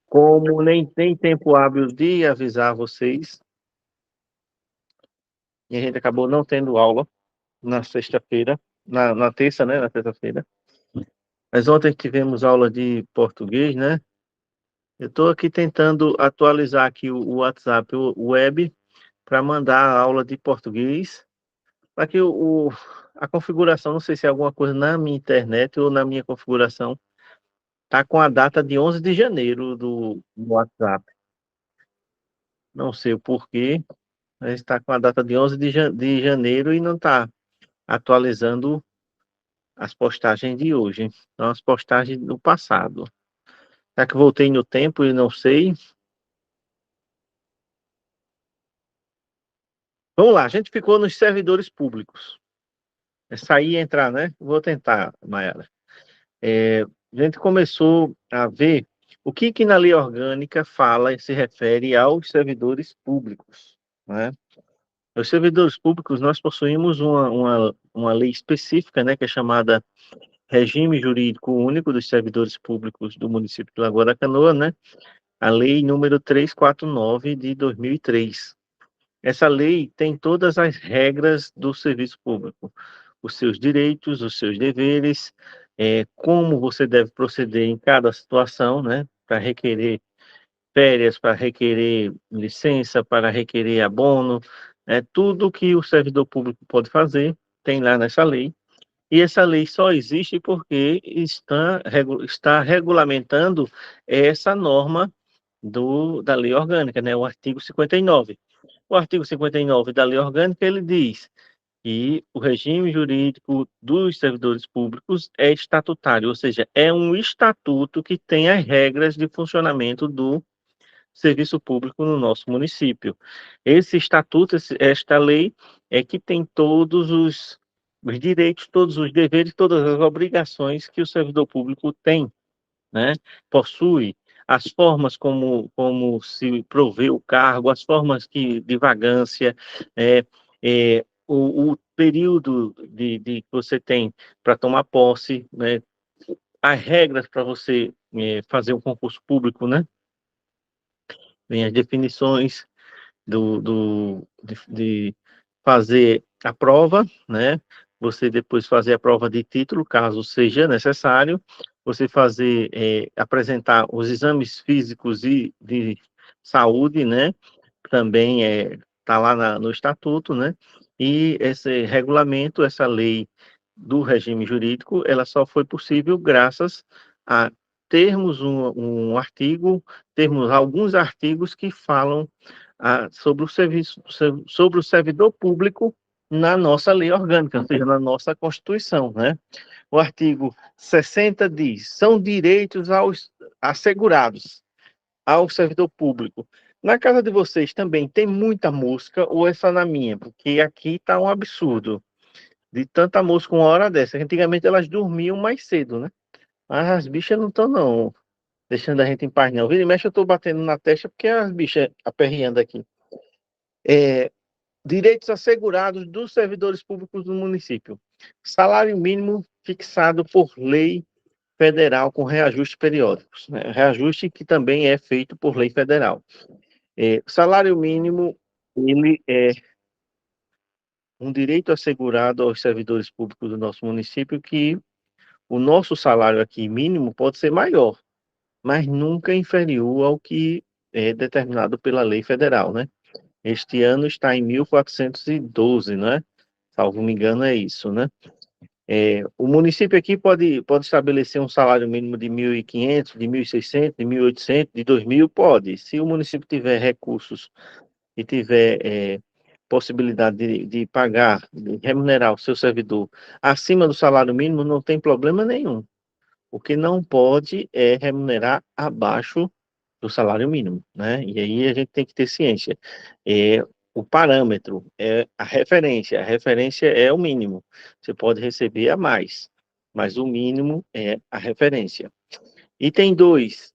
Como nem tem tempo hábil de avisar vocês, e a gente acabou não tendo aula na sexta-feira, na terça, né, na terça-feira. Mas ontem tivemos aula de português, né? Eu estou aqui tentando atualizar aqui o WhatsApp o web para mandar a aula de português, para que a configuração, não sei se é alguma coisa na minha internet ou na minha configuração, tá com a data de 11 de janeiro do WhatsApp. Não sei o porquê, mas está com a data de 11 de janeiro e não está atualizando as postagens de hoje. São as postagens do passado. Será que voltei no tempo e não sei? Vamos lá, a gente ficou nos servidores públicos. É sair e entrar, né? Vou tentar, Mayara. A gente começou a ver o que na lei orgânica fala e se refere aos servidores públicos, né? Os servidores públicos, nós possuímos uma lei específica, né, que é chamada Regime Jurídico Único dos Servidores Públicos do município de Lagoa da Canoa, né? A lei número 349 de 2003. Essa lei tem todas as regras do serviço público, os seus direitos, os seus deveres, como você deve proceder em cada situação, né? Para requerer férias, para requerer licença, para requerer abono, tudo que o servidor público pode fazer tem lá nessa lei. E essa lei só existe porque está regulamentando essa norma da lei orgânica, né? O artigo 59. O artigo 59 da lei orgânica, ele diz que o regime jurídico dos servidores públicos é estatutário, ou seja, é um estatuto que tem as regras de funcionamento do serviço público no nosso município. Esse estatuto, esta lei, é que tem todos os direitos, todos os deveres, todas as obrigações que o servidor público tem, né? Possui as formas como se provê o cargo, as formas de vagância, o período que você tem para tomar posse, né? As regras para você fazer um concurso público, né? Tem as definições de fazer a prova, né? Você depois fazer a prova de título, caso seja necessário, você fazer, apresentar os exames físicos e de saúde, né? Também tá lá no estatuto, né? E esse regulamento, essa lei do regime jurídico, ela só foi possível graças a termos um artigo, termos alguns artigos que falam sobre o serviço, sobre o servidor público na nossa lei orgânica, ou seja, na nossa Constituição, né? O artigo 60 diz: são direitos aos assegurados ao servidor público. Na casa de vocês também tem muita mosca ou é só na minha? Porque aqui tá um absurdo de tanta mosca uma hora dessa. Antigamente elas dormiam mais cedo, né? Mas as bichas não estão não deixando a gente em paz não. Vira e mexe eu tô batendo na testa porque as bichas aperreando aqui. É, direitos assegurados dos servidores públicos do município. Salário mínimo fixado por lei federal com reajustes periódicos, né? Reajuste que também é feito por lei federal. Salário mínimo, ele é um direito assegurado aos servidores públicos do nosso município que o nosso salário aqui mínimo pode ser maior, mas nunca inferior ao que é determinado pela lei federal, né? Este ano está em 1.412, né? Salvo me engano, é isso, né? O município aqui pode estabelecer um salário mínimo de 1.500, de 1.600, de 1.800, de 2.000, pode. Se o município tiver recursos e tiver possibilidade de pagar, de remunerar o seu servidor acima do salário mínimo, não tem problema nenhum. O que não pode é remunerar abaixo do salário mínimo, né? E aí a gente tem que ter ciência. O parâmetro é a referência é o mínimo. Você pode receber a mais, mas o mínimo é a referência. Item 2,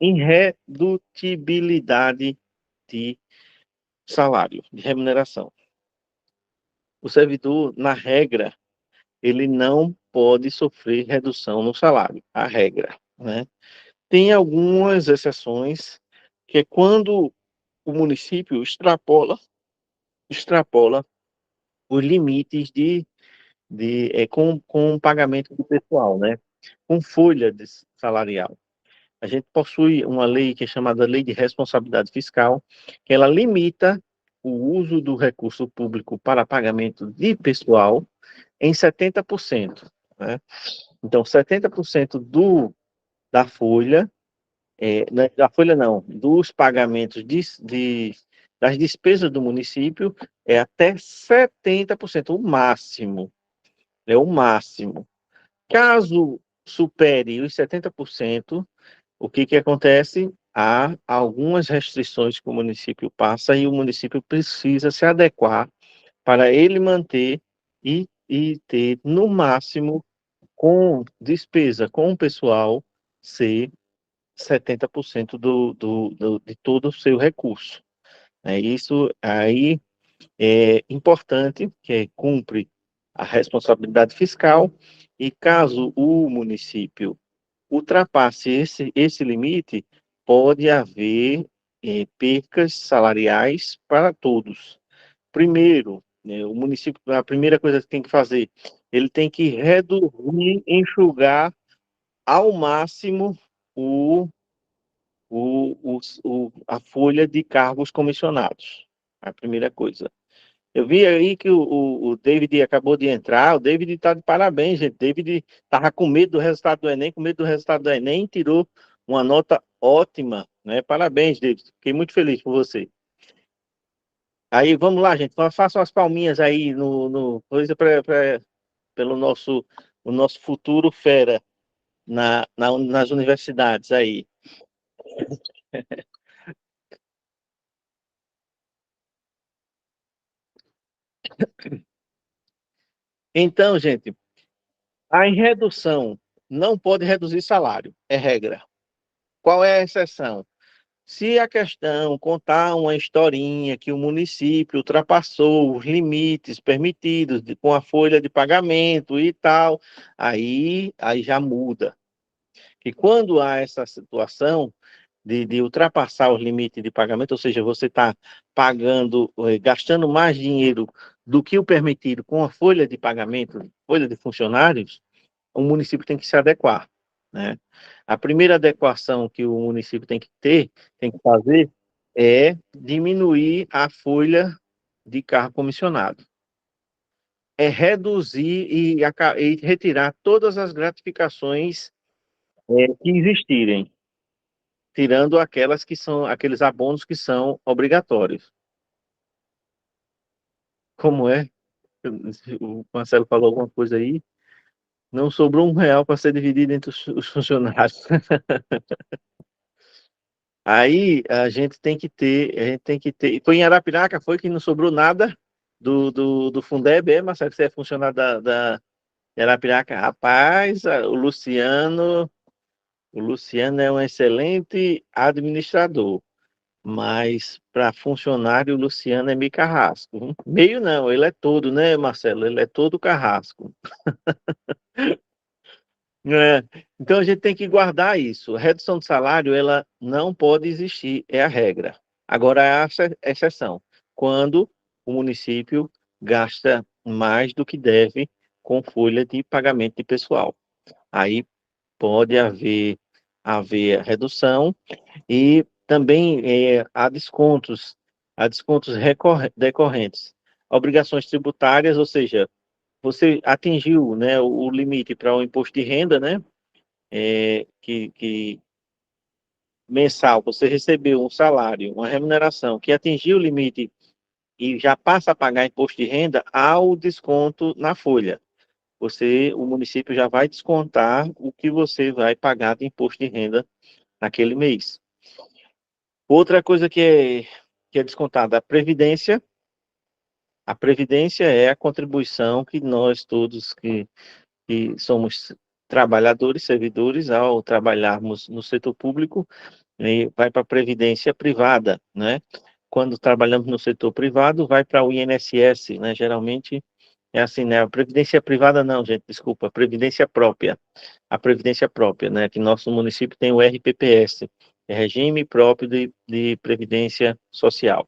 irredutibilidade de salário, de remuneração. O servidor, na regra, ele não pode sofrer redução no salário, a regra, né? Tem algumas exceções, que é quando o município extrapola os limites com pagamento do pessoal, né? Com folha salarial. A gente possui uma lei que é chamada Lei de Responsabilidade Fiscal, que ela limita o uso do recurso público para pagamento de pessoal em 70%, né? Então, 70% da folha, da folha não, dos pagamentos das despesas do município é até 70%, o máximo, é o máximo. Caso supere os 70%, o que que acontece? Há algumas restrições que o município passa e o município precisa se adequar para ele manter e ter, no máximo, com despesa com o pessoal, ser 70% de todo o seu recurso. Isso aí é importante, que cumpre a responsabilidade fiscal, e caso o município ultrapasse esse limite, pode haver percas salariais para todos. Primeiro, né, o município, a primeira coisa que tem que fazer, ele tem que reduzir, enxugar ao máximo o, a folha de cargos comissionados. A primeira coisa. Eu vi aí que o David acabou de entrar. O David está de parabéns, gente. David estava com medo do resultado do Enem, com medo do resultado do Enem, tirou uma nota ótima, né? Parabéns, David. Fiquei muito feliz por você. Aí, vamos lá, gente. Façam as palminhas aí no coisa pelo o nosso futuro fera nas universidades aí. Então, gente, a redução não pode reduzir salário, é regra. Qual é a exceção? Se a questão contar uma historinha que o município ultrapassou os limites permitidos com a folha de pagamento e tal, aí já muda. E quando há essa situação de ultrapassar os limites de pagamento, ou seja, você está pagando, gastando mais dinheiro do que o permitido com a folha de pagamento, folha de funcionários, o município tem que se adequar, né? A primeira adequação que o município tem que fazer, é diminuir a folha de cargo comissionado. É reduzir e retirar todas as gratificações que existirem, tirando aquelas que são, aqueles abonos que são obrigatórios. Como é? O Marcelo falou alguma coisa aí. Não sobrou R$ 1 para ser dividido entre os funcionários. Aí a gente tem que ter. Foi em Arapiraca, foi que não sobrou nada do Fundeb, Marcelo, que você é funcionário de Arapiraca. Rapaz, o Luciano é um excelente administrador, mas para funcionário, o Luciano é meio carrasco. Meio não, ele é todo, né, Marcelo? Ele é todo carrasco. É, então a gente tem que guardar isso. A redução de salário, ela não pode existir, é a regra. Agora há exceção, quando o município gasta mais do que deve com folha de pagamento de pessoal. Aí pode haver redução, e também há descontos decorrentes. Obrigações tributárias, ou seja, você atingiu, né, o limite para o imposto de renda, né? Que mensal você recebeu um salário, uma remuneração que atingiu o limite e já passa a pagar imposto de renda, há o desconto na folha. O município já vai descontar o que você vai pagar de imposto de renda naquele mês. Outra coisa que é descontada, a previdência. A previdência é a contribuição que nós todos que somos trabalhadores, servidores, ao trabalharmos no setor público, e vai para a previdência privada, né? Quando trabalhamos no setor privado, vai para o INSS, né? Geralmente É assim, né? A previdência privada não, gente, desculpa, a previdência própria. A previdência própria, né? Que nosso município tem o RPPS, é Regime Próprio de Previdência Social.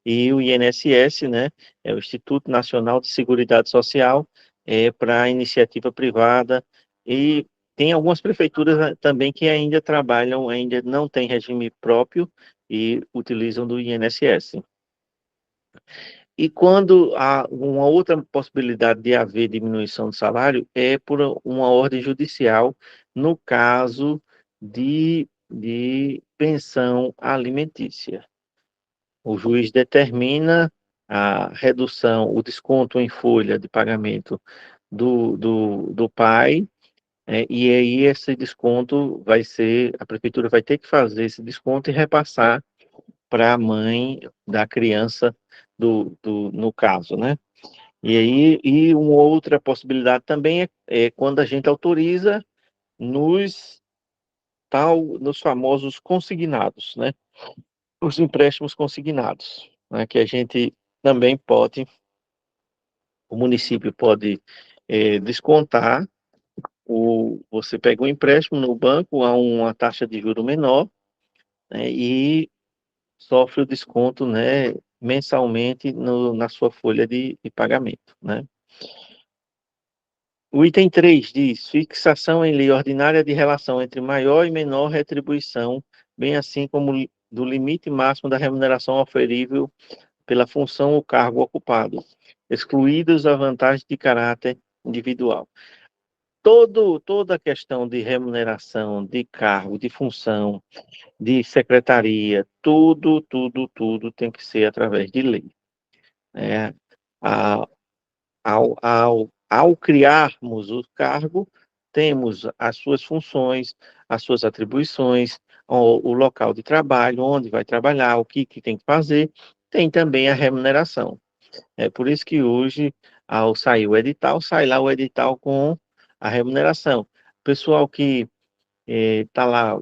E o INSS, né? É o Instituto Nacional de Seguridade Social, é para iniciativa privada. E tem algumas prefeituras também que ainda trabalham, ainda não tem regime próprio e utilizam do INSS. E quando há uma outra possibilidade de haver diminuição do salário é por uma ordem judicial, no caso de pensão alimentícia. O juiz determina a redução, o desconto em folha de pagamento do pai, e aí esse desconto vai ser, a prefeitura vai ter que fazer esse desconto e repassar para a mãe da criança no caso, né? E aí, e uma outra possibilidade também é quando a gente autoriza nos nos famosos consignados, né? Os empréstimos consignados, né? Que a gente também pode, o município pode descontar, você pega um empréstimo no banco a uma taxa de juro menor, né, e sofre o desconto, né, mensalmente na sua folha de pagamento, né? O item 3 diz: fixação em lei ordinária de relação entre maior e menor retribuição, bem assim como do limite máximo da remuneração oferível pela função ou cargo ocupado, excluídos as vantagens de caráter individual. Toda a questão de remuneração, de cargo, de função, de secretaria, tudo tem que ser através de lei, né? A, ao criarmos o cargo, temos as suas funções, as suas atribuições, o local de trabalho, onde vai trabalhar, o que tem que fazer, tem também a remuneração. É por isso que hoje, ao sair o edital, sai lá o edital com a remuneração. Pessoal que está lá,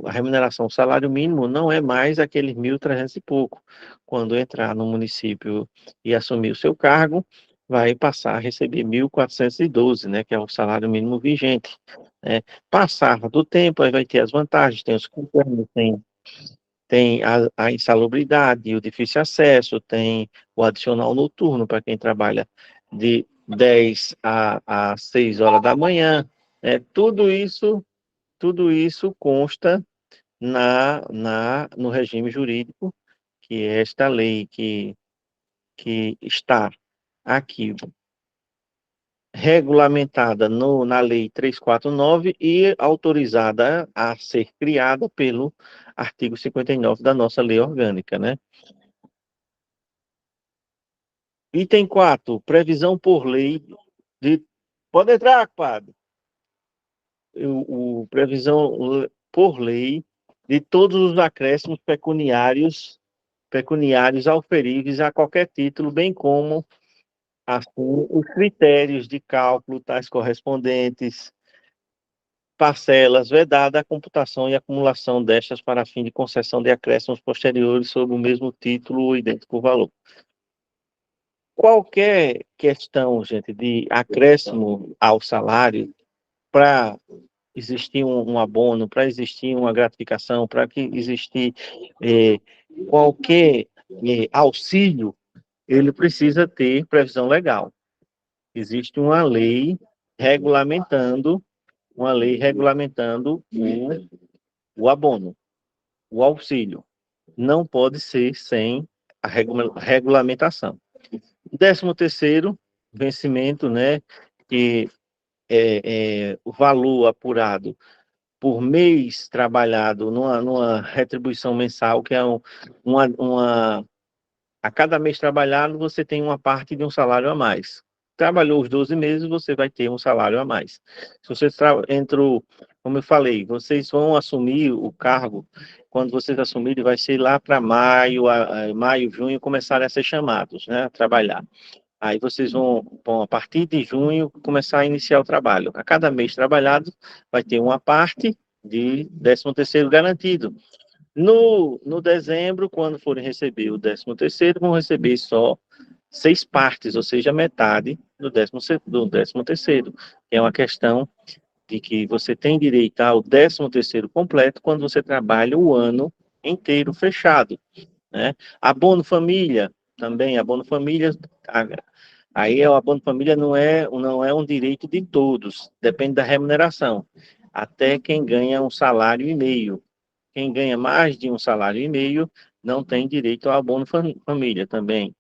a remuneração, o salário mínimo não é mais aqueles 1.300 e pouco. Quando entrar no município e assumir o seu cargo, vai passar a receber 1.412, né, que é o salário mínimo vigente. Né? Passar do tempo, aí vai ter as vantagens, tem os contornos, tem a insalubridade, o difícil acesso, tem o adicional noturno para quem trabalha de 10 a 6 horas da manhã. Tudo isso consta no regime jurídico, que é esta lei que está aqui regulamentada na Lei 349 e autorizada a ser criada pelo artigo 59 da nossa lei orgânica, né? Item 4, previsão por lei de... Pode entrar, compadre. Previsão por lei de todos os acréscimos pecuniários auferíveis a qualquer título, bem como assim, os critérios de cálculo tais correspondentes, parcelas, vedada a computação e acumulação destas para fim de concessão de acréscimos posteriores sobre o mesmo título ou idêntico valor. Qualquer questão, gente, de acréscimo ao salário, para existir um abono, para existir uma gratificação, para que existir qualquer auxílio, ele precisa ter previsão legal. Existe uma lei regulamentando o abono, o auxílio. Não pode ser sem a regulamentação. 13º vencimento, né, que o valor apurado por mês trabalhado numa retribuição mensal, que é a cada mês trabalhado, você tem uma parte de um salário a mais. Trabalhou os 12 meses, você vai ter um salário a mais. Se você entrou, como eu falei, vocês vão assumir o cargo, quando vocês assumirem, vai ser lá para maio, junho, começarem a ser chamados, né, a trabalhar. Aí vocês vão, a partir de junho, começar a iniciar o trabalho. A cada mês trabalhado, vai ter uma parte de 13º garantido. No dezembro, quando forem receber o 13º, vão receber só 6 partes, ou seja, metade do 13º, que é uma questão de que você tem direito ao 13º completo quando você trabalha o ano inteiro fechado, né? Abono família, também, abono família, aí o abono família não é um direito de todos, depende da remuneração, até quem ganha 1,5 salário. Quem ganha mais de 1,5 salário não tem direito ao abono família também.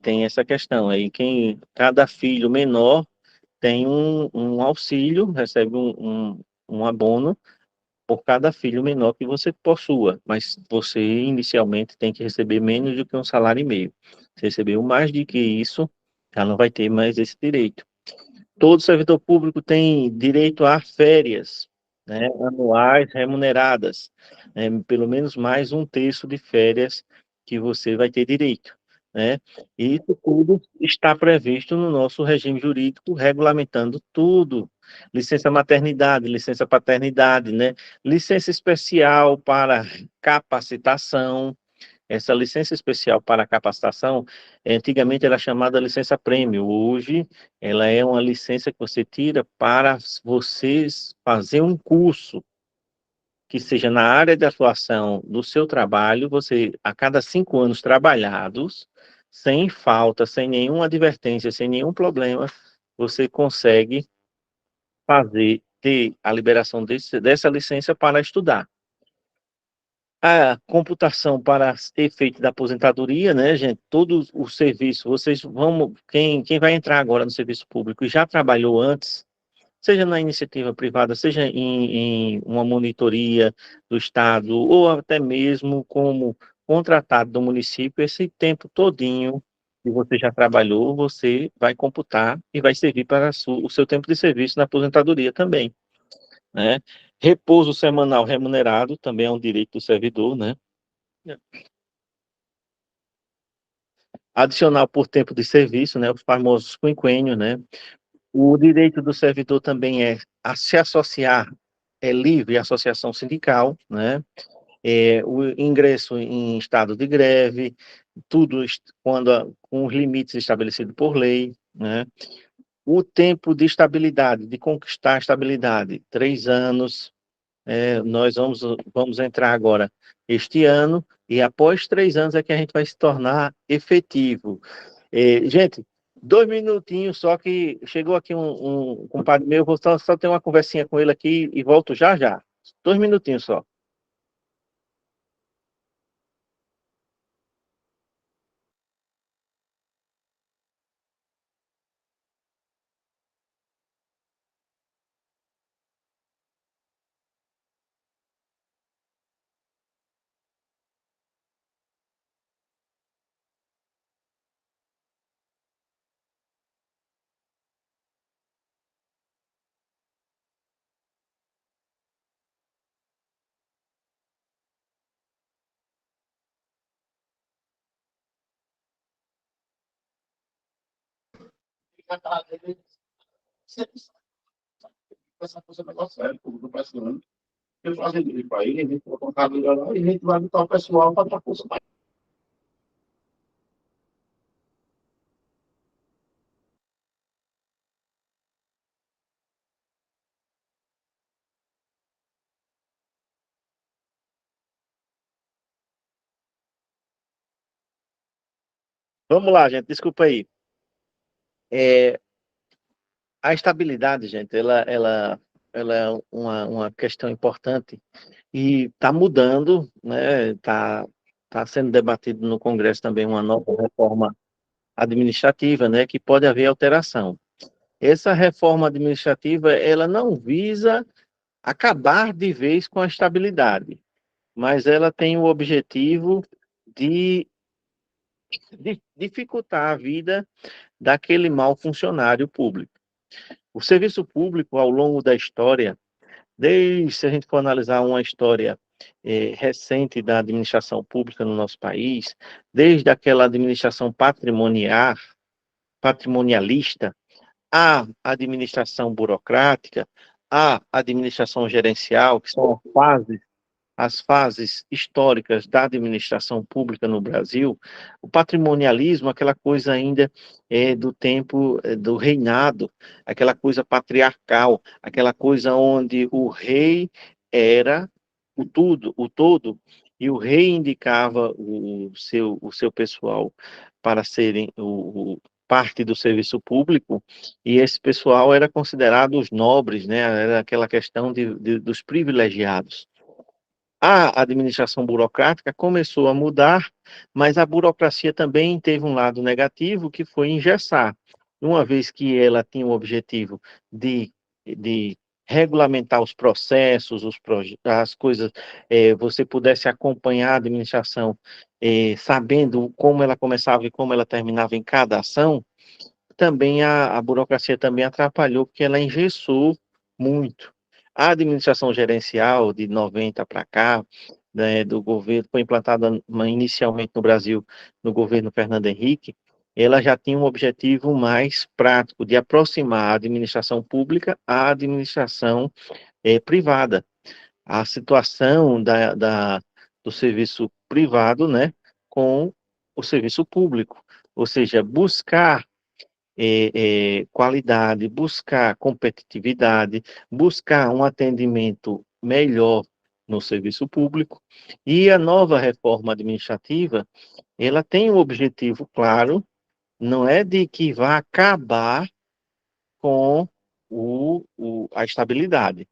Tem essa questão aí, cada filho menor tem um auxílio, recebe um abono por cada filho menor que você possua, mas você inicialmente tem que receber menos do que 1,5 salário. Se recebeu mais do que isso, já não vai ter mais esse direito. Todo servidor público tem direito a férias, né, anuais remuneradas, né, pelo menos mais um terço de férias que você vai ter direito, né? E isso tudo está previsto no nosso regime jurídico, regulamentando tudo. Licença maternidade, licença paternidade, né? Licença especial para capacitação, essa licença especial para capacitação, antigamente era chamada licença prêmio, hoje ela é uma licença que você tira para vocês fazer um curso que seja na área de atuação do seu trabalho, você, a cada 5 anos trabalhados, sem falta, sem nenhuma advertência, sem nenhum problema, você consegue ter a liberação dessa licença para estudar. A computação para efeito da aposentadoria, né, gente? Todo o serviço, quem vai entrar agora no serviço público e já trabalhou antes, seja na iniciativa privada, seja em uma monitoria do Estado, ou até mesmo como contratado do município, esse tempo todinho que você já trabalhou, você vai computar e vai servir para o seu tempo de serviço na aposentadoria também, né? Repouso semanal remunerado também é um direito do servidor, né? Adicional por tempo de serviço, né, os famosos quinquênios, né? O direito do servidor também é a se associar, é livre associação sindical, né? O ingresso em estado de greve, tudo com os limites estabelecidos por lei, né? O tempo de estabilidade, de conquistar a estabilidade, 3 anos. Nós vamos entrar agora este ano, e após 3 anos é que a gente vai se tornar efetivo. Gente, 2 minutinhos, só que chegou aqui um compadre meu, vou só ter uma conversinha com ele aqui e volto já já. 2 minutinhos só. Essa coisa é um negócio sério, público do pessoal. Eu faço direito para ele, a gente vai colocar a lá e a gente vai botar o pessoal para dar curso. Vamos lá, gente, desculpa aí. É, a estabilidade, gente, ela é uma questão importante e está mudando, né? Tá sendo debatido no Congresso também uma nova reforma administrativa, né? Que pode haver alteração. Essa reforma administrativa, ela não visa acabar de vez com a estabilidade, mas ela tem o objetivo de, de dificultar a vida daquele mau funcionário público. O serviço público, ao longo da história, se a gente for analisar uma história recente da administração pública no nosso país, desde aquela administração patrimonialista, a administração burocrática, a administração gerencial, que são fases as fases históricas da administração pública no Brasil, o patrimonialismo, aquela coisa ainda do tempo do reinado, aquela coisa patriarcal, aquela coisa onde o rei era o tudo, o todo, e o rei indicava o seu pessoal para serem parte do serviço público, e esse pessoal era considerado os nobres, né? Era aquela questão dos privilegiados. A administração burocrática começou a mudar, mas a burocracia também teve um lado negativo, que foi engessar. Uma vez que ela tinha o objetivo de regulamentar os processos, as coisas, você pudesse acompanhar a administração, sabendo como ela começava e como ela terminava em cada ação, também a burocracia também atrapalhou, porque ela engessou muito. A administração gerencial de 90 para cá, né, do governo, foi implantada inicialmente no Brasil, no governo Fernando Henrique, ela já tinha um objetivo mais prático, de aproximar a administração pública à administração privada. A situação do serviço privado, né, com o serviço público, ou seja, buscar qualidade, buscar competitividade, buscar um atendimento melhor no serviço público. E a nova reforma administrativa, ela tem um objetivo claro, não é de que vá acabar com a estabilidade,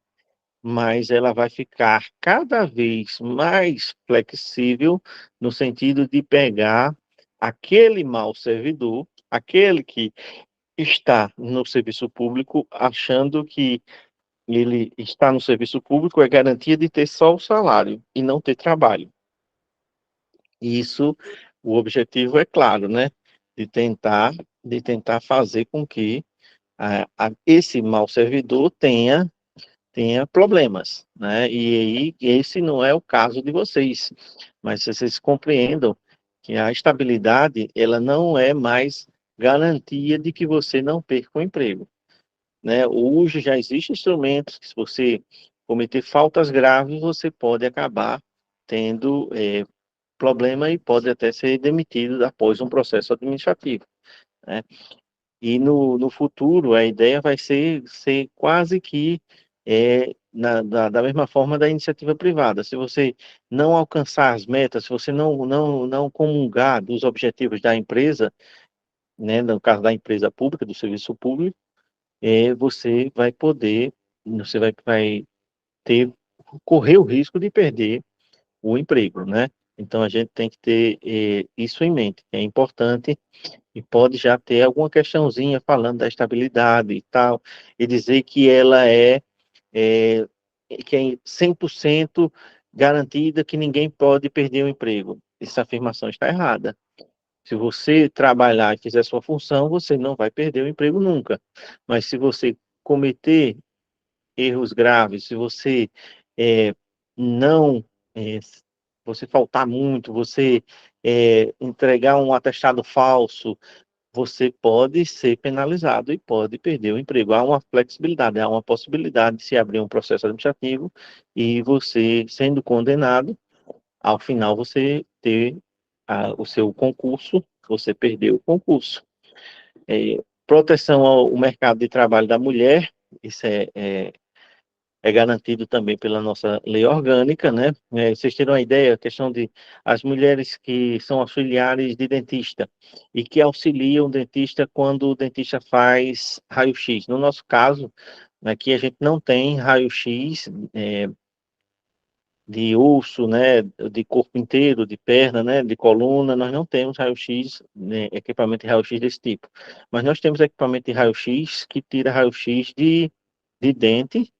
mas ela vai ficar cada vez mais flexível no sentido de pegar aquele mau servidor, aquele que está no serviço público, achando que ele está no serviço público é garantia de ter só o salário e não ter trabalho. E isso, o objetivo é claro, né? De tentar, de tentar fazer com que esse mau servidor tenha problemas, né? E aí, esse não é o caso de vocês, mas vocês compreendam que a estabilidade, ela não é mais garantia de que você não perca o emprego, né? Hoje já existem instrumentos que, se você cometer faltas graves, você pode acabar tendo problema e pode até ser demitido após um processo administrativo, né? E no futuro, a ideia vai ser quase que da mesma forma da iniciativa privada. Se você não alcançar as metas, se você não comungar dos objetivos da empresa, né, no caso da empresa pública, do serviço público, você vai poder, você vai ter, correr o risco de perder o emprego, né? Então, a gente tem que ter isso em mente. É importante, e pode já ter alguma questãozinha falando da estabilidade e tal, e dizer que ela é que é 100% garantida, que ninguém pode perder o emprego. Essa afirmação está errada. Se você trabalhar e fizer sua função, você não vai perder o emprego nunca. Mas se você cometer erros graves, se você não, é, você faltar muito, você entregar um atestado falso, você pode ser penalizado e pode perder o emprego. Há uma flexibilidade, há uma possibilidade de se abrir um processo administrativo e você, sendo condenado, ao final você ter o seu concurso, você perdeu o concurso. Proteção ao mercado de trabalho da mulher, isso é garantido também pela nossa lei orgânica, né? Vocês terem uma ideia, a questão de as mulheres que são auxiliares de dentista e que auxiliam o dentista quando o dentista faz raio-x. No nosso caso, aqui a gente não tem raio-x de osso, né, de corpo inteiro, de perna, né, de coluna, nós não temos raio-x, né, equipamento de raio-x desse tipo. Mas nós temos equipamento de raio-x que tira raio-x de dente,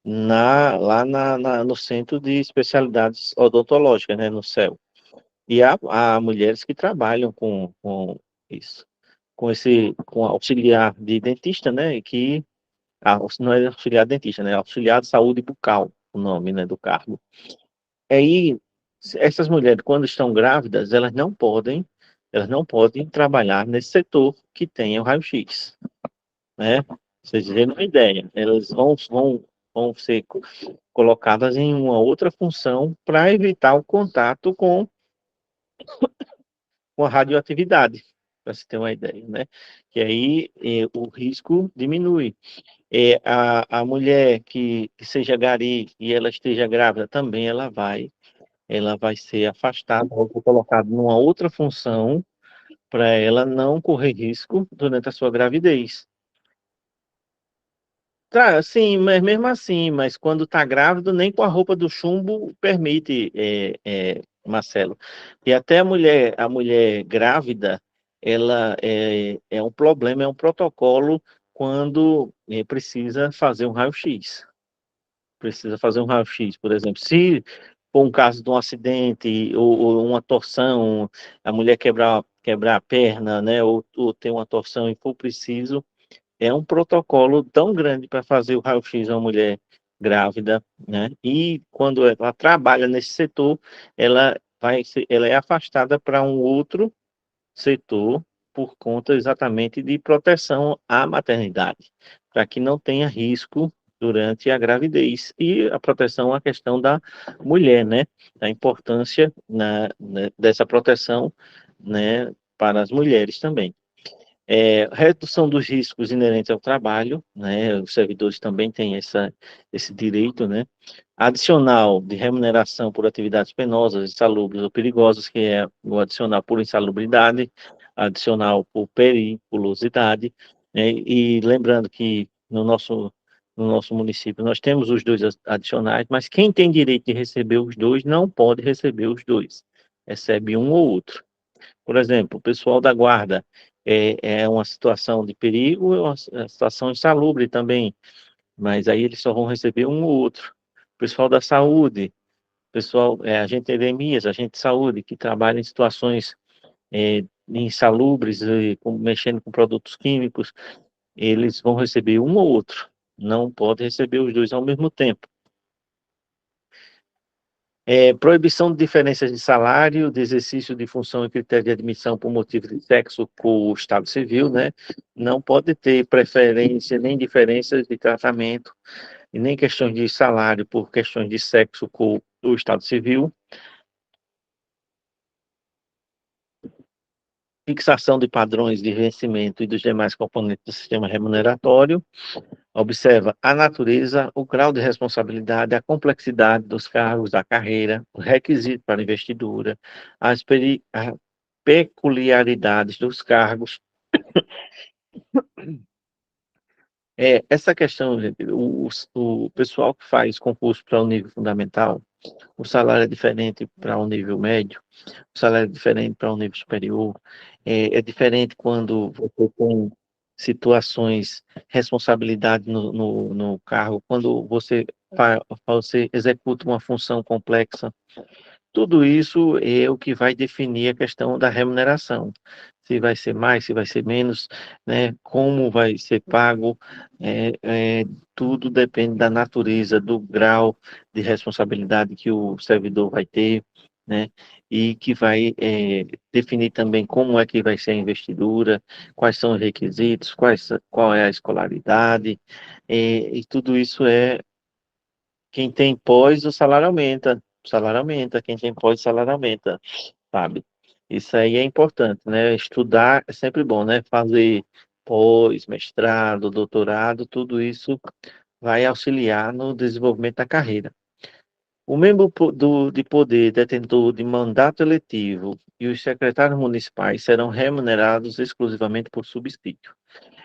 no Centro de Especialidades Odontológicas, né, no CEL. E há mulheres que trabalham com isso, com auxiliar de dentista, né, que não é auxiliar de dentista, né, é auxiliar de saúde bucal, o nome, né, do cargo. Aí, essas mulheres, quando estão grávidas, elas não podem trabalhar nesse setor que tem o raio-x, né? Vocês terem uma ideia, elas vão ser colocadas em uma outra função para evitar o contato com a radioatividade, para você ter uma ideia, né? Que aí o risco diminui. A mulher que seja gari e ela esteja grávida também ela vai ser afastada, ou colocada numa outra função para ela não correr risco durante a sua gravidez. Tá, sim, mas mesmo assim, mas quando tá grávido, nem com a roupa do chumbo permite, Marcelo. E até a mulher grávida, ela é um problema, é um protocolo quando precisa fazer um raio-x. Precisa fazer um raio-x, por exemplo. Se for um caso de um acidente ou uma torção, a mulher quebrar a perna, né, ou ter uma torção e for preciso, é um protocolo tão grande para fazer o raio-x a uma mulher grávida, né? E quando ela trabalha nesse setor, ela é afastada para um outro setor por conta exatamente de proteção à maternidade, para que não tenha risco durante a gravidez e a proteção à questão da mulher, né? A importância dessa proteção, né, para as mulheres também. Redução dos riscos inerentes ao trabalho, né? Os servidores também têm esse direito, né? Adicional de remuneração por atividades penosas, insalubres ou perigosas, que é o adicional por insalubridade, adicional por periculosidade, né? E lembrando que no nosso município nós temos os dois adicionais, mas quem tem direito de receber os dois não pode receber os dois, recebe um ou outro. Por exemplo, o pessoal da guarda é uma situação de perigo, é uma situação insalubre também, mas aí eles só vão receber um ou outro. O pessoal da saúde, pessoal, agente de endemias, agente de saúde, que trabalha em situações insalubres, mexendo com produtos químicos, eles vão receber um ou outro, não pode receber os dois ao mesmo tempo. Proibição de diferenças de salário, de exercício de função e critério de admissão por motivo de sexo com o Estado Civil, né? Não pode ter preferência nem diferenças de tratamento, e nem questões de salário por questões de sexo com o Estado Civil. Fixação de padrões de vencimento e dos demais componentes do sistema remuneratório. Observa a natureza, o grau de responsabilidade, a complexidade dos cargos da carreira, o requisito para investidura, as peculiaridades dos cargos. Essa questão, gente, o pessoal que faz concurso para o nível fundamental, o salário é diferente para o nível médio, o salário é diferente para o nível superior, é diferente quando você tem situações, responsabilidade no cargo, quando você executa uma função complexa. Tudo isso é o que vai definir a questão da remuneração. Se vai ser mais, se vai ser menos, né? Como vai ser pago, é, é, tudo depende da natureza, do grau de responsabilidade que o servidor vai ter, né? E que vai definir também como é que vai ser a investidura, quais são os requisitos, qual é a escolaridade, e tudo isso quem tem pós, o salário aumenta. O salário aumenta, quem tem pós, o salário aumenta, sabe? Isso aí é importante, né? Estudar é sempre bom, né? Fazer pós, mestrado, doutorado, tudo isso vai auxiliar no desenvolvimento da carreira. O membro de poder detentor de mandato eletivo e os secretários municipais serão remunerados exclusivamente por subsídio.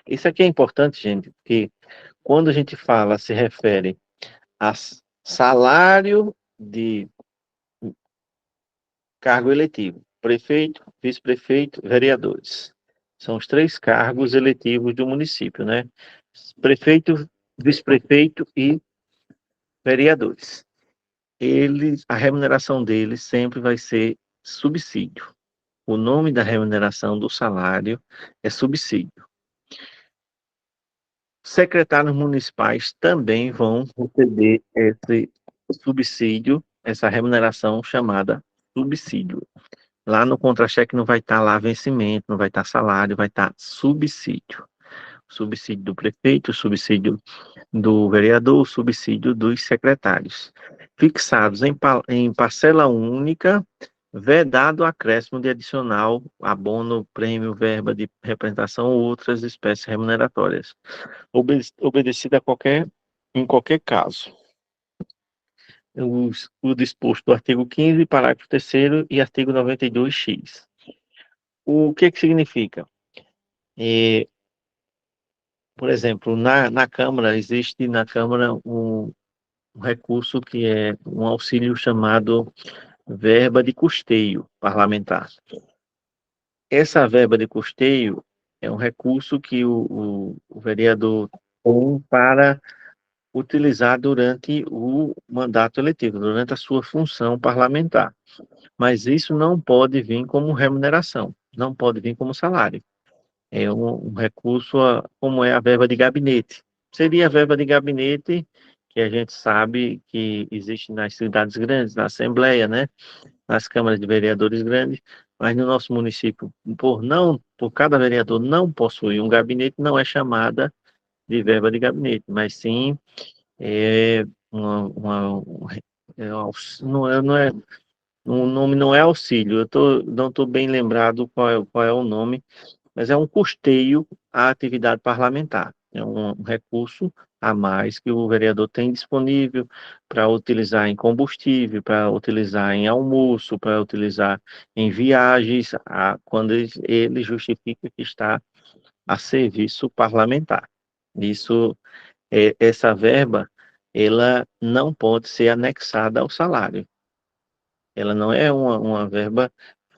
Isso aqui é importante, gente, porque quando a gente fala, se refere a salário de cargo eletivo: prefeito, vice-prefeito, vereadores. São os três cargos eletivos do município, né? Prefeito, vice-prefeito e vereadores. A remuneração deles sempre vai ser subsídio. O nome da remuneração do salário é subsídio. Secretários municipais também vão receber esse subsídio, essa remuneração chamada subsídio. Lá no contra-cheque não vai estar lá vencimento, não vai estar salário, vai estar subsídio. subsídio do prefeito, subsídio do vereador, subsídio dos secretários, fixados em parcela única, vedado o acréscimo de adicional, abono, prêmio, verba de representação ou outras espécies remuneratórias, obedecida em qualquer caso. O disposto do artigo 15, parágrafo 3º e artigo 92x. O que significa? Por exemplo, na Câmara, existe na Câmara um recurso que é um auxílio chamado verba de custeio parlamentar. Essa verba de custeio é um recurso que o vereador tem para utilizar durante o mandato eletivo, durante a sua função parlamentar. Mas isso não pode vir como remuneração, não pode vir como salário. É um recurso, como é a verba de gabinete. Seria a verba de gabinete que a gente sabe que existe nas cidades grandes, na Assembleia, né? Nas câmaras de vereadores grandes, mas no nosso município, por cada vereador não possuir um gabinete, não é chamada de verba de gabinete, mas sim é não é, o nome não é auxílio, não estou bem lembrado qual é o nome, mas é um custeio à atividade parlamentar. É um recurso a mais que o vereador tem disponível para utilizar em combustível, para utilizar em almoço, para utilizar em viagens, quando ele justifica que está a serviço parlamentar. Essa verba, ela não pode ser anexada ao salário. Ela não é uma verba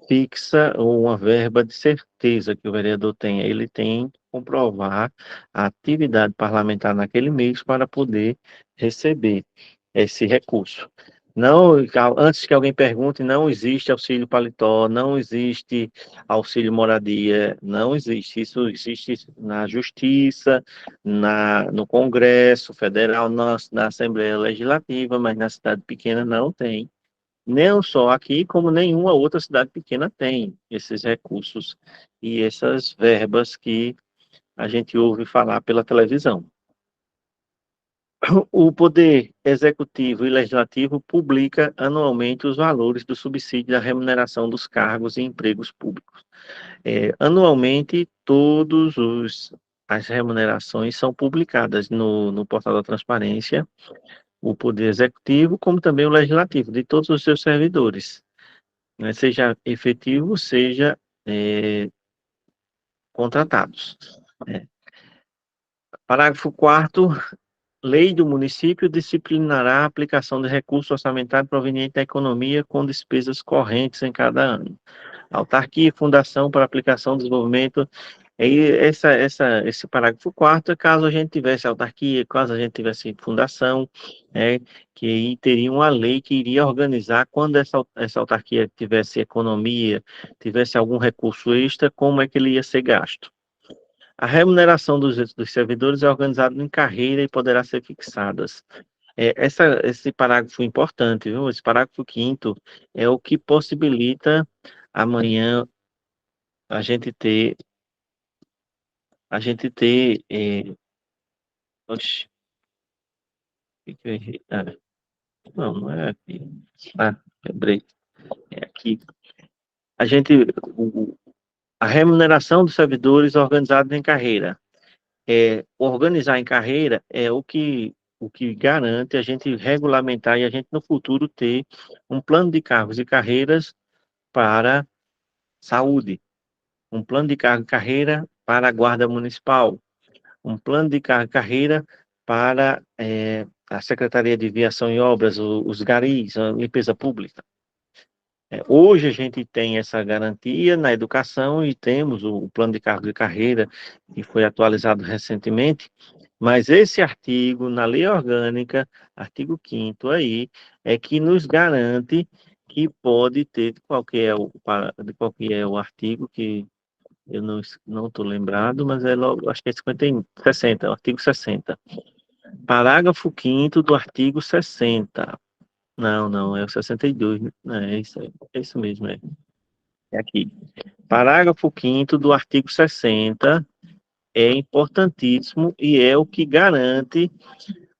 fixa ou uma verba de certeza que o vereador tem. Ele tem que comprovar a atividade parlamentar naquele mês para poder receber esse recurso. Não, antes que alguém pergunte, não existe auxílio paletó, não existe auxílio moradia, não existe. Isso existe na Justiça, no Congresso Federal, na Assembleia Legislativa, mas na cidade pequena não tem. Não só aqui, como nenhuma outra cidade pequena tem esses recursos e essas verbas que a gente ouve falar pela televisão. O Poder Executivo e Legislativo publica anualmente os valores do subsídio da remuneração dos cargos e empregos públicos. Anualmente, as remunerações são publicadas no portal da transparência, o Poder Executivo, como também o Legislativo, de todos os seus servidores, né, seja efetivo, seja contratados. Parágrafo 4º, lei do município disciplinará a aplicação de recurso orçamentário proveniente da economia com despesas correntes em cada ano. Autarquia e fundação para aplicação e desenvolvimento. Esse parágrafo 4º, caso a gente tivesse autarquia, caso a gente tivesse fundação, que aí teria uma lei que iria organizar quando essa autarquia tivesse economia, tivesse algum recurso extra, como é que ele ia ser gasto. A remuneração dos servidores é organizada em carreira e poderá ser fixadas. Esse parágrafo é importante, viu? Esse parágrafo 5º é o que possibilita amanhã a gente ter oxe, que eu errei? Não é aqui. Lembrei. É aqui. A gente, a remuneração dos servidores organizados em carreira. Organizar em carreira é o que garante a gente regulamentar e a gente no futuro ter um plano de cargos e carreiras para saúde, um plano de cargo e carreira para a guarda municipal, um plano de carreira para a Secretaria de Viação e Obras, os garis, a limpeza pública. Hoje a gente tem essa garantia na educação e temos o plano de cargo e carreira que foi atualizado recentemente, mas esse artigo na lei orgânica, artigo 5º aí, é que nos garante que pode ter, de qual que é o artigo que eu não estou lembrado, mas acho que é 60, o artigo 60. Parágrafo 5º do artigo 60. Não, é o 62, né? É isso mesmo, é aqui. Parágrafo 5º do artigo 60 é importantíssimo e é o que garante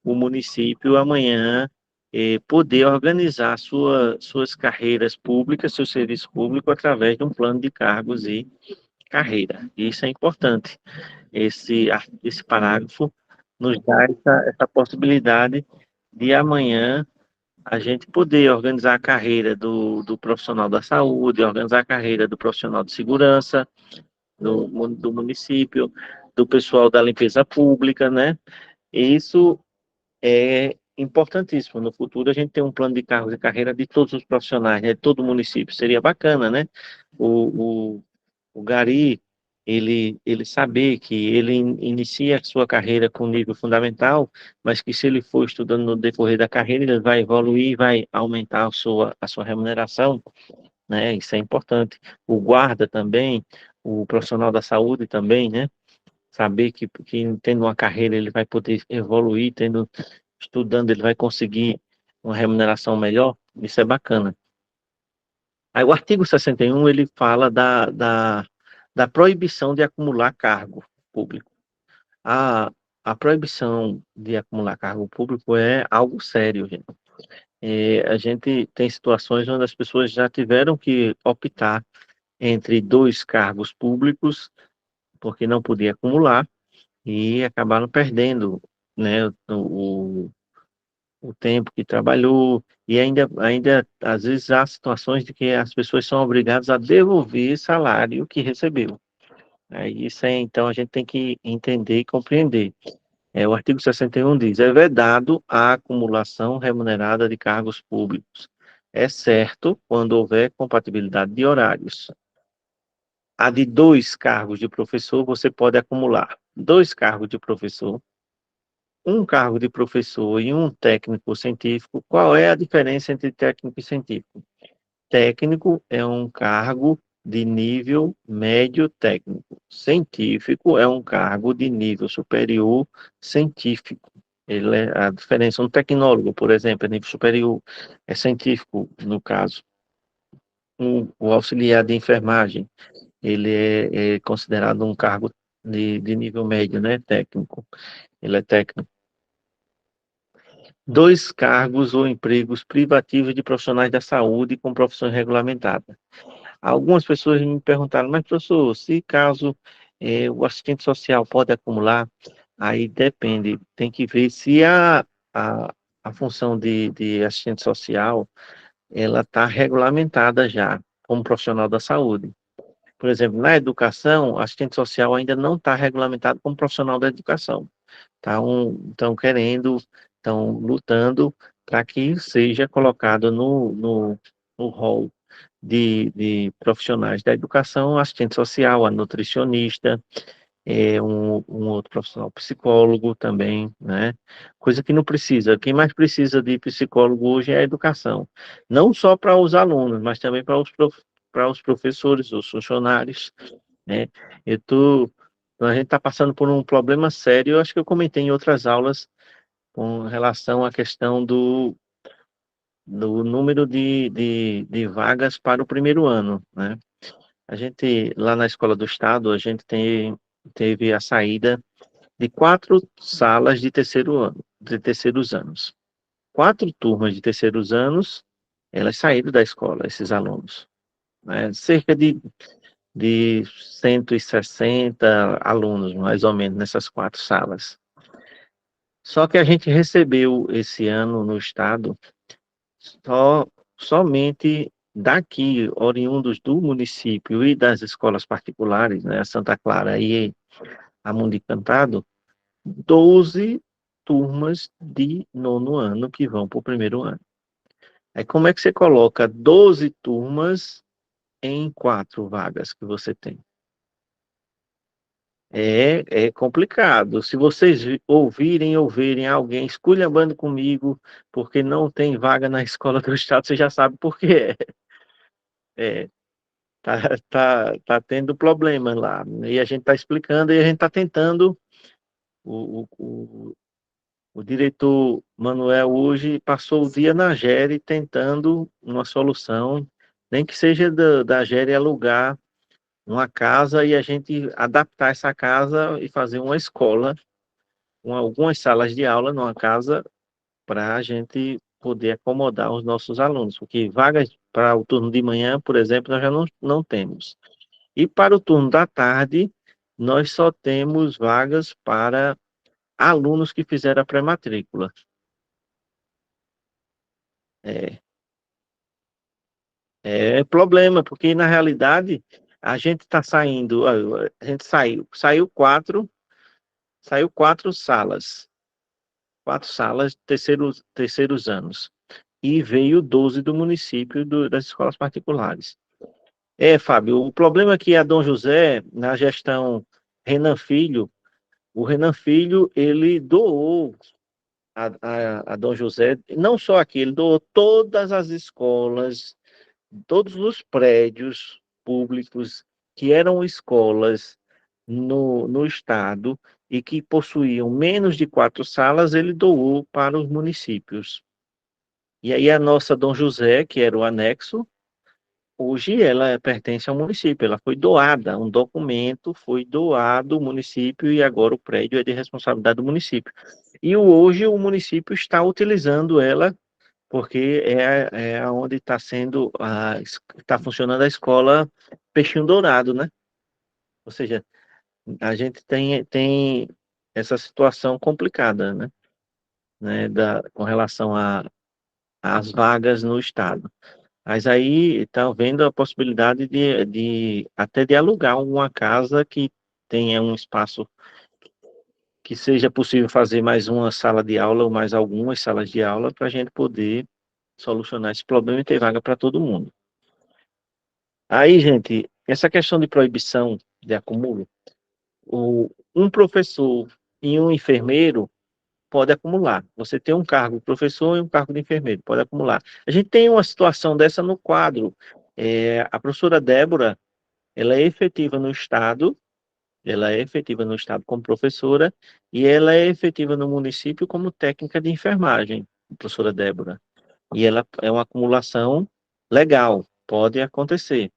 o município amanhã poder organizar suas carreiras públicas, seu serviço público, através de um plano de cargos e carreira. Isso é importante. Esse parágrafo nos dá essa possibilidade de amanhã a gente poder organizar a carreira do profissional da saúde, organizar a carreira do profissional de segurança do município, do pessoal da limpeza pública, né? E isso é importantíssimo. No futuro, a gente tem um plano de cargos e carreira de todos os profissionais, né? De todo o município. Seria bacana, né? O Gari, ele saber que ele inicia a sua carreira com nível fundamental, mas que se ele for estudando no decorrer da carreira, ele vai evoluir, vai aumentar a sua remuneração, né? Isso é importante. O guarda também, o profissional da saúde também, né? Saber que tendo uma carreira ele vai poder evoluir, estudando ele vai conseguir uma remuneração melhor, isso é bacana. Aí o artigo 61 ele fala da proibição de acumular cargo público. A, a proibição de acumular cargo público é algo sério, gente. A gente tem situações onde as pessoas já tiveram que optar entre dois cargos públicos, porque não podia acumular, e acabaram perdendo, né, o tempo que trabalhou, e ainda às vezes há situações de que as pessoas são obrigadas a devolver salário que recebeu. Isso então a gente tem que entender e compreender. O artigo 61 diz: é vedado a acumulação remunerada de cargos públicos, exceto quando houver compatibilidade de horários. A de dois cargos de professor, você pode acumular dois cargos de professor, um cargo de professor e um técnico científico. Qual é a diferença entre técnico e científico? Técnico é um cargo de nível médio técnico. Científico é um cargo de nível superior científico. A diferença, um tecnólogo, por exemplo, é nível superior, é científico, no caso. O auxiliar de enfermagem, ele é considerado um cargo de nível médio, né, técnico. Ele é técnico. Dois cargos ou empregos privativos de profissionais da saúde com profissões regulamentadas. Algumas pessoas me perguntaram, mas professor, se caso o assistente social pode acumular, aí depende, tem que ver se a, a função de assistente social, ela está regulamentada já, como profissional da saúde. Por exemplo, na educação, assistente social ainda não está regulamentado como profissional da educação. Estão querendo, estão lutando para que seja colocado no rol de profissionais da educação, assistente social, a nutricionista, um outro profissional, psicólogo também, né? Coisa que não precisa. Quem mais precisa de psicólogo hoje é a educação. Não só para os alunos, mas também para os professores, os funcionários, né? Eu tô, a gente está passando por um problema sério, eu acho que eu comentei em outras aulas com relação à questão do número de vagas para o primeiro ano, né? A gente, lá na Escola do Estado, a gente teve a saída de 4 salas de terceiro ano, de terceiros anos. 4 turmas de terceiros anos, elas saíram da escola, esses alunos, né? Cerca de 160 alunos, mais ou menos, nessas 4 salas. Só que a gente recebeu esse ano no estado só, somente daqui, oriundos do município e das escolas particulares, né, Santa Clara e a Mundo Encantado, 12 turmas de nono ano que vão para o primeiro ano. Aí como é que você coloca 12 turmas em 4 vagas que você tem? É complicado. Se vocês ouvirem alguém esculhambando comigo porque não tem vaga na escola do estado, você já sabe por quê. É, tá tendo problema lá. E a gente está explicando e a gente está tentando. O diretor Manuel hoje passou o dia na GERE tentando uma solução, nem que seja da GERE alugar uma casa e a gente adaptar essa casa e fazer uma escola, algumas salas de aula numa casa para a gente poder acomodar os nossos alunos, porque vagas para o turno de manhã, por exemplo, nós já não temos. E para o turno da tarde, nós só temos vagas para alunos que fizeram a pré-matrícula. É, é problema, porque na realidade a gente está saindo, a gente saiu quatro salas terceiros anos, e veio 12 do município das escolas particulares. Fábio, o problema é que a Dom José, na gestão Renan Filho, o Renan Filho, ele doou a Dom José, não só aqui, ele doou todas as escolas, todos os prédios públicos que eram escolas no estado e que possuíam menos de 4 salas, ele doou para os municípios. E aí a nossa Dom José, que era o anexo, hoje ela pertence ao município, ela foi doada, um documento foi doado ao município e agora o prédio é de responsabilidade do município. E hoje o município está utilizando ela porque é onde está está funcionando a escola Peixinho Dourado, né? Ou seja, a gente tem essa situação complicada, né, com relação às vagas no estado. Mas aí está vendo a possibilidade até de alugar uma casa que tenha um espaço que seja possível fazer mais uma sala de aula ou mais algumas salas de aula para a gente poder solucionar esse problema e ter vaga para todo mundo. Aí, gente, essa questão de proibição de acúmulo, um professor e um enfermeiro pode acumular. Você tem um cargo de professor e um cargo de enfermeiro, pode acumular. A gente tem uma situação dessa no quadro. A professora Débora, ela é efetiva no Estado, ela é efetiva no Estado como professora e ela é efetiva no município como técnica de enfermagem, a professora Débora. E ela é uma acumulação legal, pode acontecer.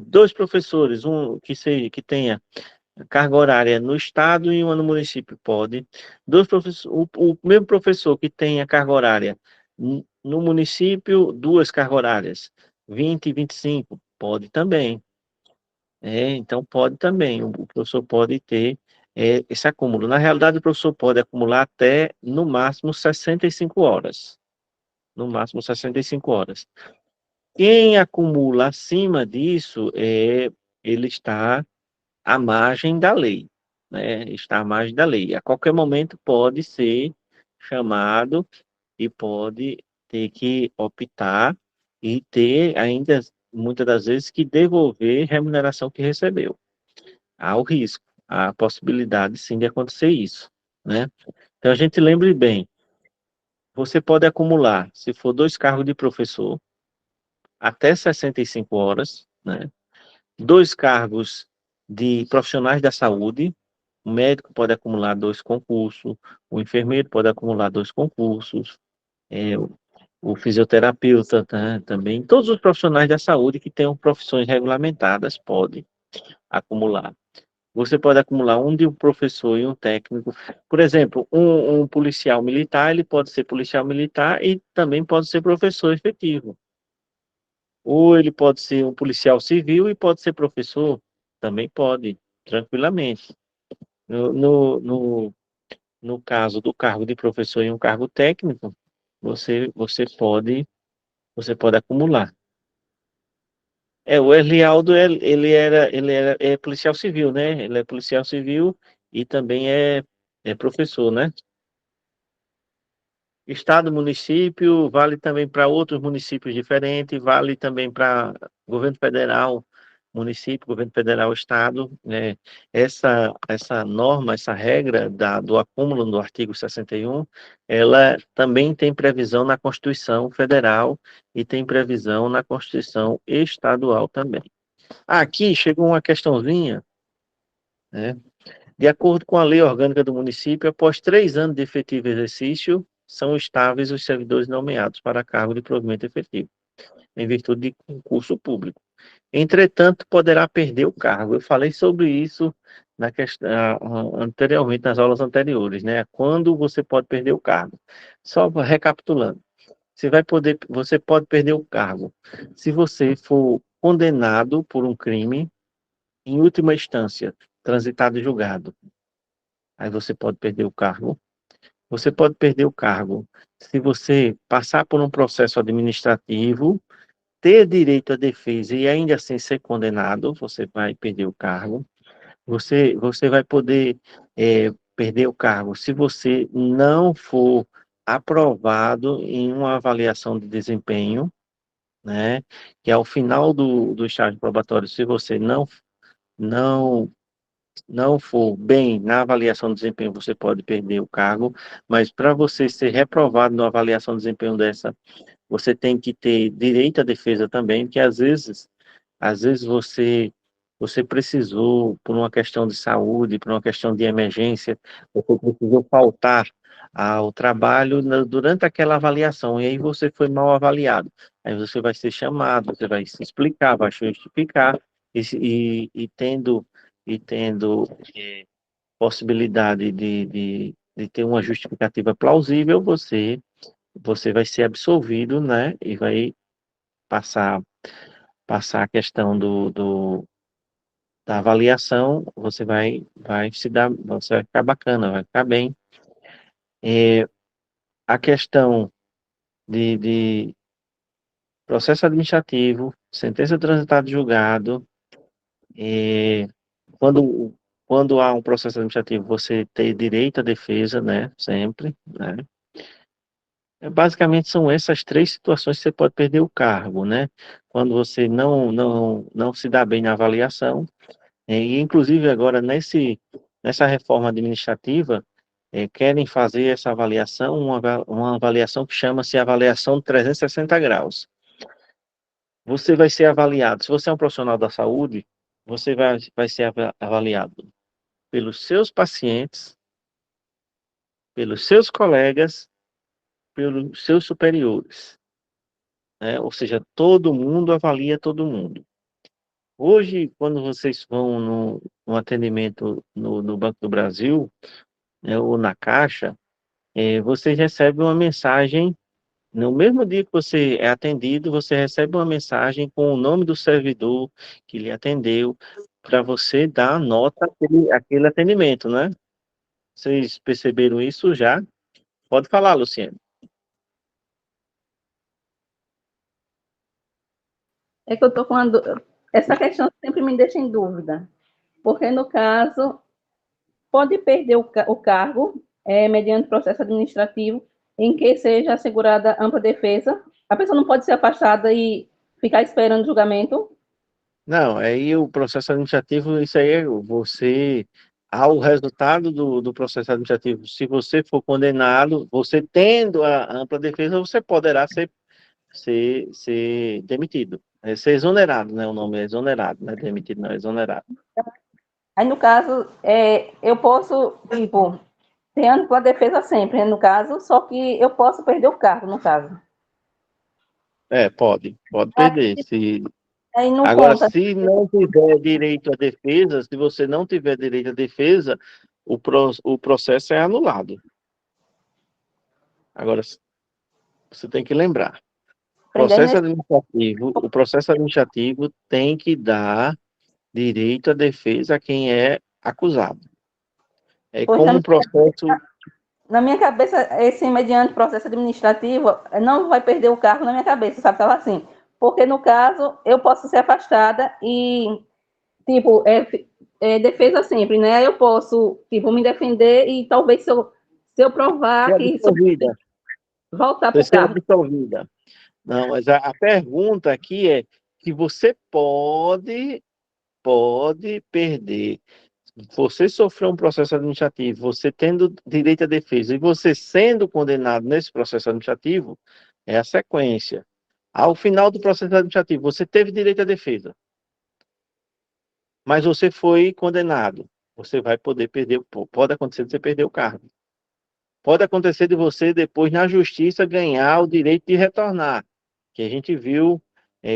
Dois professores, um que tenha carga horária no estado e uma no município, pode. O mesmo professor que tenha carga horária no município, duas cargas horárias, 20 e 25, pode também. Então, pode também, o professor pode ter esse acúmulo. Na realidade, o professor pode acumular até, no máximo, 65 horas. No máximo, 65 horas. Quem acumula acima disso, ele está à margem da lei, né? Está à margem da lei. A qualquer momento pode ser chamado e pode ter que optar e ter ainda, muitas das vezes, que devolver remuneração que recebeu. Há o risco, há a possibilidade, sim, de acontecer isso, né? Então, a gente lembre bem, você pode acumular, se for 2 cargos de professor, até 65 horas, né? 2 cargos de profissionais da saúde, o médico pode acumular 2 concursos, o enfermeiro pode acumular 2 concursos, é, o fisioterapeuta, tá, também, todos os profissionais da saúde que tenham profissões regulamentadas podem acumular. Você pode acumular um de um professor e um técnico. Por exemplo, um policial militar, ele pode ser policial militar e também pode ser professor efetivo. Ou ele pode ser um policial civil e pode ser professor, também pode, tranquilamente. No, no, no, no caso do cargo de professor e um cargo técnico, você pode acumular. O Elialdo, ele é policial civil, né? Ele é policial civil e também é professor, né? Estado, município, vale também para outros municípios diferentes, vale também para governo federal, município, governo federal, estado, né? Essa norma, essa regra do acúmulo do artigo 61, ela também tem previsão na Constituição Federal e tem previsão na Constituição Estadual também. Aqui chegou uma questãozinha, né? De acordo com a lei orgânica do município, após 3 anos de efetivo exercício, são estáveis os servidores nomeados para cargo de provimento efetivo, em virtude de concurso público. Entretanto, poderá perder o cargo. Eu falei sobre isso na questão, anteriormente, nas aulas anteriores, né? Quando você pode perder o cargo. Só recapitulando, você pode perder o cargo se você for condenado por um crime em última instância, transitado e julgado. Aí você pode perder o cargo. Você pode perder o cargo se você passar por um processo administrativo, ter direito à defesa e ainda assim ser condenado, você vai perder o cargo. Você vai poder perder o cargo se você não for aprovado em uma avaliação de desempenho, né? Que ao final do estágio probatório, se você não não for bem na avaliação de desempenho, você pode perder o cargo, mas para você ser reprovado na avaliação de desempenho dessa, você tem que ter direito à defesa também, que às vezes você precisou, por uma questão de saúde, por uma questão de emergência, você precisou faltar ao trabalho durante aquela avaliação, e aí você foi mal avaliado. Aí você vai ser chamado, você vai se explicar, vai justificar, e tendo possibilidade de ter uma justificativa plausível, você vai ser absolvido, né? E vai passar, passar a questão da avaliação, você vai ficar bacana, vai ficar bem. A questão de processo administrativo, sentença transitada de julgado, é, quando, quando há um processo administrativo, você tem direito à defesa, né? Sempre, né? Basicamente são essas três situações que você pode perder o cargo, né? Quando você não se dá bem na avaliação, e inclusive agora nessa reforma administrativa, querem fazer essa avaliação, uma avaliação que chama-se avaliação de 360 graus. Você vai ser avaliado, se você é um profissional da saúde, você vai ser avaliado pelos seus pacientes, pelos seus colegas, pelos seus superiores, né? Ou seja, todo mundo avalia todo mundo. Hoje, quando vocês vão no atendimento no Banco do Brasil, né, ou na Caixa, vocês recebem uma mensagem, no mesmo dia que você é atendido, você recebe uma mensagem com o nome do servidor que lhe atendeu, para você dar nota àquele atendimento, né? Vocês perceberam isso já? Pode falar, Luciano. É que eu tô com essa questão sempre me deixa em dúvida, porque no caso pode perder o cargo mediante processo administrativo em que seja assegurada ampla defesa. A pessoa não pode ser afastada e ficar esperando julgamento. Não, aí o processo administrativo, isso aí é você, ao resultado do processo administrativo, se você for condenado, você tendo a ampla defesa, você poderá ser demitido. Ser exonerado, né? O nome é exonerado, não é demitido, não, é exonerado. Aí, no caso, eu posso, tipo, ter ampla defesa sempre, né, no caso, só que eu posso perder o cargo, no caso. Pode perder. Aí não Agora, conta. se não tiver direito à defesa, se você não tiver direito à defesa, o processo é anulado. Agora, você tem que lembrar, o processo administrativo tem que dar direito à defesa a quem é acusado. É Pois como um processo. na minha cabeça, esse mediante processo administrativo não vai perder o cargo na minha cabeça, sabe? Tava assim. Porque, no caso, eu posso ser afastada e, tipo, defesa sempre, né? Eu posso, tipo, me defender e talvez se eu provar Ser que absolvida. voltar para Você o ser cargo. absolvida. Não, mas a pergunta aqui é que você pode perder. Você sofreu um processo administrativo, você tendo direito à defesa e você sendo condenado nesse processo administrativo, é a sequência. Ao final do processo administrativo, você teve direito à defesa, mas você foi condenado. Você vai poder perder, pode acontecer de você perder o cargo. Pode acontecer de você depois na justiça ganhar o direito de retornar, que a gente viu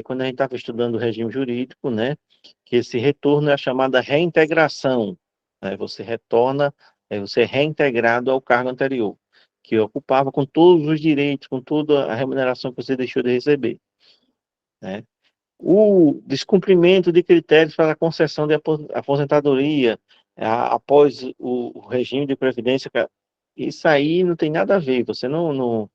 quando a gente estava estudando o regime jurídico, né, que esse retorno é a chamada reintegração, né, você retorna, você é reintegrado ao cargo anterior, que ocupava com todos os direitos, com toda a remuneração que você deixou de receber, né. O descumprimento de critérios para a concessão de aposentadoria após o regime de previdência, isso aí não tem nada a ver, você não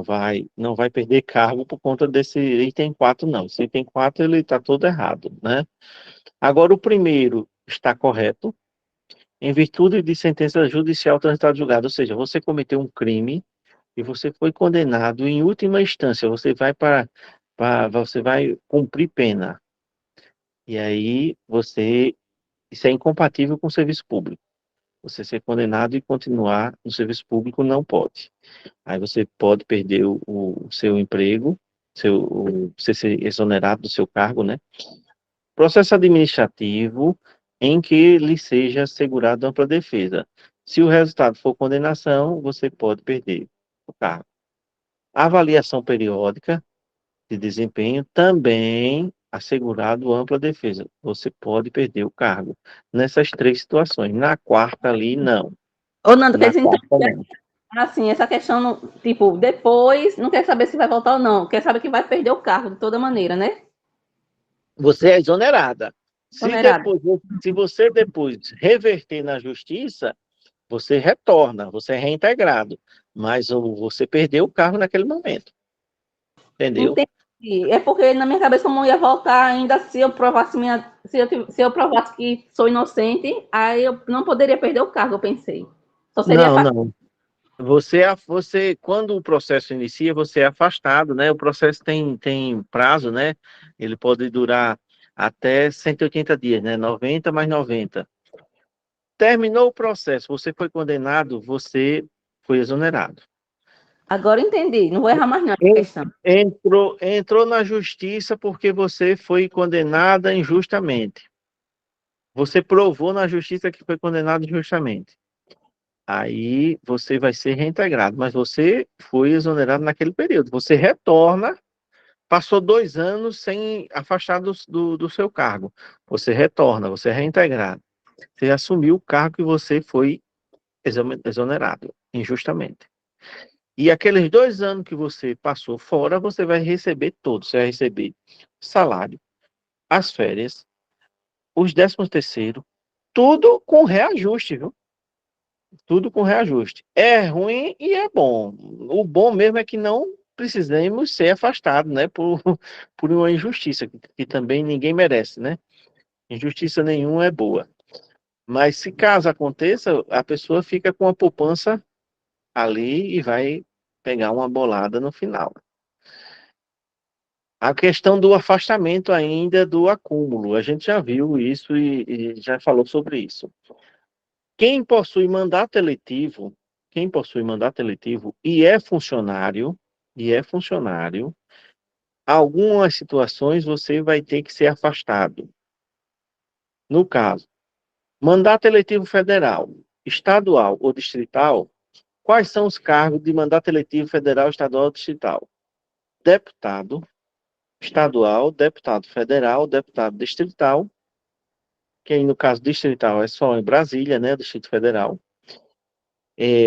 vai perder cargo por conta desse item 4 não. Esse item 4 ele está todo errado, né? Agora, o primeiro está correto, em virtude de sentença judicial transitada julgada, ou seja, você cometeu um crime e você foi condenado em última instância, você vai cumprir pena. E aí, isso é incompatível com o serviço público. Você ser condenado e continuar no serviço público não pode. Aí você pode perder o seu emprego, você ser exonerado do seu cargo, né? Processo administrativo em que lhe seja assegurada ampla defesa. Se o resultado for condenação, você pode perder o cargo. Avaliação periódica de desempenho também assegurado ampla defesa. Você pode perder o cargo nessas três situações. Na quarta ali, não. Ô, Nando, quer Na dizer, então, quarta, não. assim, essa questão, tipo, depois, não quer saber se vai voltar ou não, quer saber que vai perder o cargo de toda maneira, né? Você é exonerada. Exonerado. Se você depois reverter na justiça, você retorna, você é reintegrado. Mas você perdeu o cargo naquele momento. Entendeu? Entendi. É porque na minha cabeça como ia voltar ainda se eu provasse se eu provasse que sou inocente, aí eu não poderia perder o cargo, eu pensei. Só seria Não, afastado. não. Quando o processo inicia, você é afastado, né? O processo tem prazo, né? Ele pode durar até 180 dias, né? 90 mais 90. Terminou o processo, você foi condenado, você foi exonerado. Agora eu entendi, não vou errar mais não essa En- questão. entrou na justiça porque você foi condenada injustamente. Você provou na justiça que foi condenado injustamente. Aí você vai ser reintegrado, mas você foi exonerado naquele período. Você retorna, passou 2 anos sem afastado do seu cargo. Você retorna, você é reintegrado. Você assumiu o cargo que você foi exonerado injustamente. E aqueles 2 anos que você passou fora, você vai receber todos. Você vai receber salário, as férias, os 13º, tudo com reajuste, viu? Tudo com reajuste. É ruim e é bom. O bom mesmo é que não precisamos ser afastados, né? Por uma injustiça, que também ninguém merece, né? Injustiça nenhuma é boa. Mas se caso aconteça, a pessoa fica com a poupança ali e vai pegar uma bolada no final. A questão do afastamento ainda do acúmulo, a gente já viu isso e já falou sobre isso. Quem possui mandato eletivo, quem possui mandato eletivo e é funcionário, algumas situações você vai ter que ser afastado. No caso, mandato eletivo federal, estadual ou distrital, quais são os cargos de mandato eletivo federal, estadual ou distrital? Deputado estadual, deputado federal, deputado distrital, que aí no caso distrital é só em Brasília, né, Distrito Federal,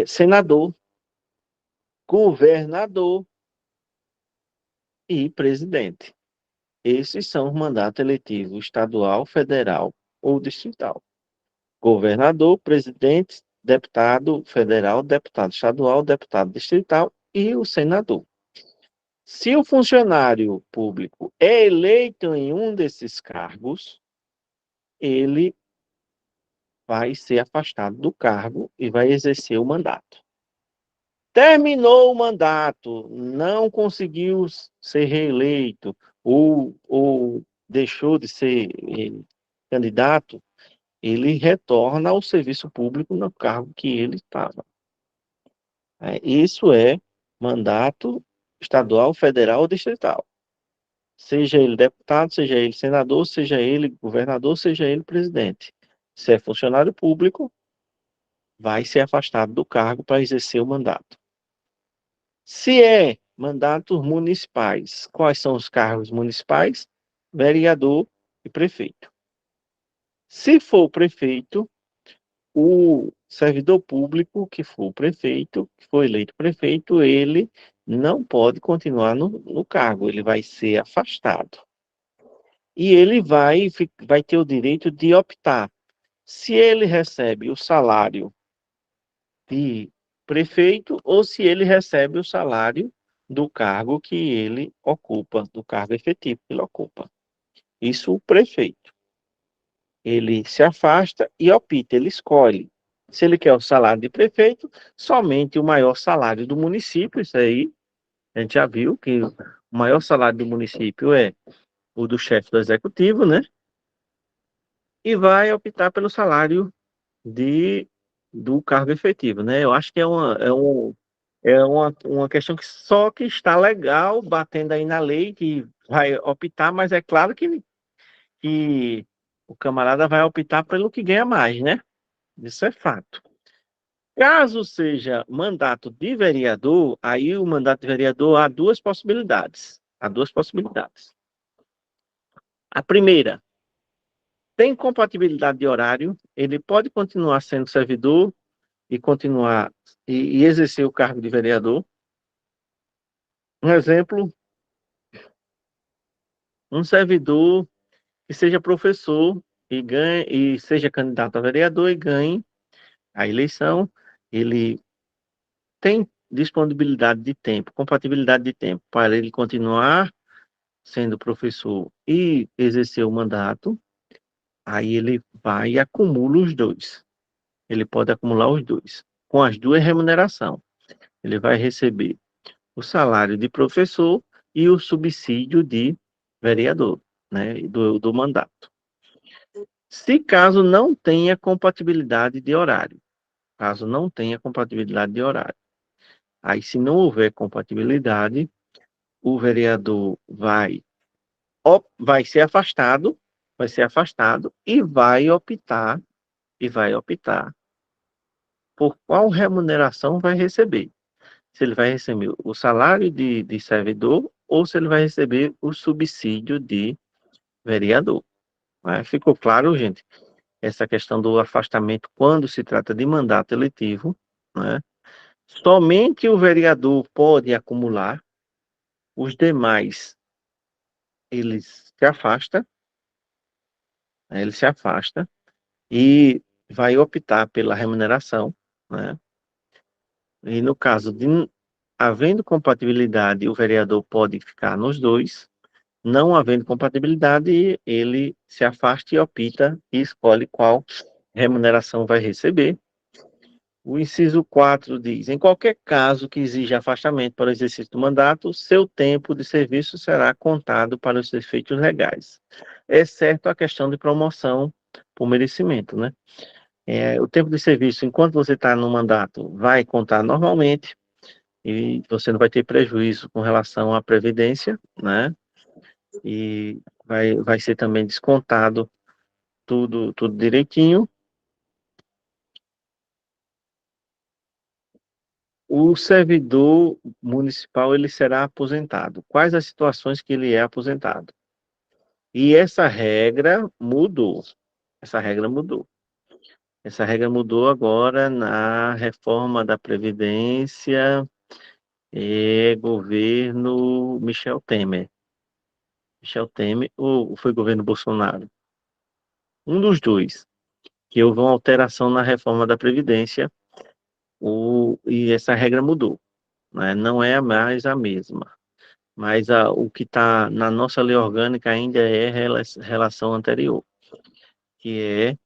senador, governador e presidente. Esses são os mandatos eletivos estadual, federal ou distrital. Governador, presidente, deputado federal, deputado estadual, deputado distrital e o senador. Se o funcionário público é eleito em um desses cargos, ele vai ser afastado do cargo e vai exercer o mandato. Terminou o mandato, não conseguiu ser reeleito ou deixou de ser candidato, ele retorna ao serviço público no cargo que ele estava. Isso é mandato estadual, federal ou distrital. Seja ele deputado, seja ele senador, seja ele governador, seja ele presidente. Se é funcionário público, vai ser afastado do cargo para exercer o mandato. Se é mandatos municipais. Quais são os cargos municipais? Vereador e prefeito. Se for o prefeito, o servidor público que for prefeito, que for eleito prefeito, ele não pode continuar no cargo, ele vai ser afastado. E ele vai ter o direito de optar. Se ele recebe o salário de prefeito ou se ele recebe o salário do cargo que ele ocupa, do cargo efetivo que ele ocupa. Isso o prefeito. Ele se afasta e opta, ele escolhe. Se ele quer o salário de prefeito, somente o maior salário do município, isso aí, a gente já viu que o maior salário do município é o do chefe do executivo, né? E vai optar pelo salário do cargo efetivo, né? Eu acho que é uma questão que só que está legal, batendo aí na lei, que vai optar, mas é claro que o camarada vai optar pelo que ganha mais, né? Isso é fato. Caso seja mandato de vereador, aí o mandato de vereador há duas possibilidades. Há duas possibilidades. A primeira, tem compatibilidade de horário, ele pode continuar sendo servidor e continuar e exercer o cargo de vereador. Um exemplo, um servidor que seja professor e ganhe e seja candidato a vereador e ganhe a eleição, ele tem disponibilidade de tempo, compatibilidade de tempo para ele continuar sendo professor e exercer o mandato, aí ele vai e acumula os dois. Ele pode acumular os dois, com as duas remunerações. Ele vai receber o salário de professor e o subsídio de vereador, né, do mandato. Se caso não tenha compatibilidade de horário, caso não tenha compatibilidade de horário, aí se não houver compatibilidade, o vereador vai ser afastado e vai optar por qual remuneração vai receber. Se ele vai receber o salário de servidor ou se ele vai receber o subsídio de vereador. Ficou claro, gente? Essa questão do afastamento quando se trata de mandato eletivo, né? Somente o vereador pode acumular, os demais eles se afasta, né? Ele se afasta e vai optar pela remuneração, né? E no caso de havendo compatibilidade, o vereador pode ficar nos dois. Não havendo compatibilidade, ele se afasta e opta e escolhe qual remuneração vai receber. O inciso 4 diz: em qualquer caso que exija afastamento para o exercício do mandato, seu tempo de serviço será contado para os efeitos legais, exceto a questão de promoção por merecimento, né? O tempo de serviço, enquanto você está no mandato, vai contar normalmente e você não vai ter prejuízo com relação à previdência, né? E vai ser também descontado tudo direitinho. O servidor municipal ele será aposentado. Quais as situações que ele é aposentado? E essa regra mudou. Essa regra mudou. Essa regra mudou agora na reforma da Previdência governo Michel Temer. Michel Temer ou foi governo Bolsonaro? Um dos dois. Que houve uma alteração na reforma da Previdência e essa regra mudou, né? Não é mais a mesma. Mas o que está na nossa lei orgânica ainda é relação anterior, que é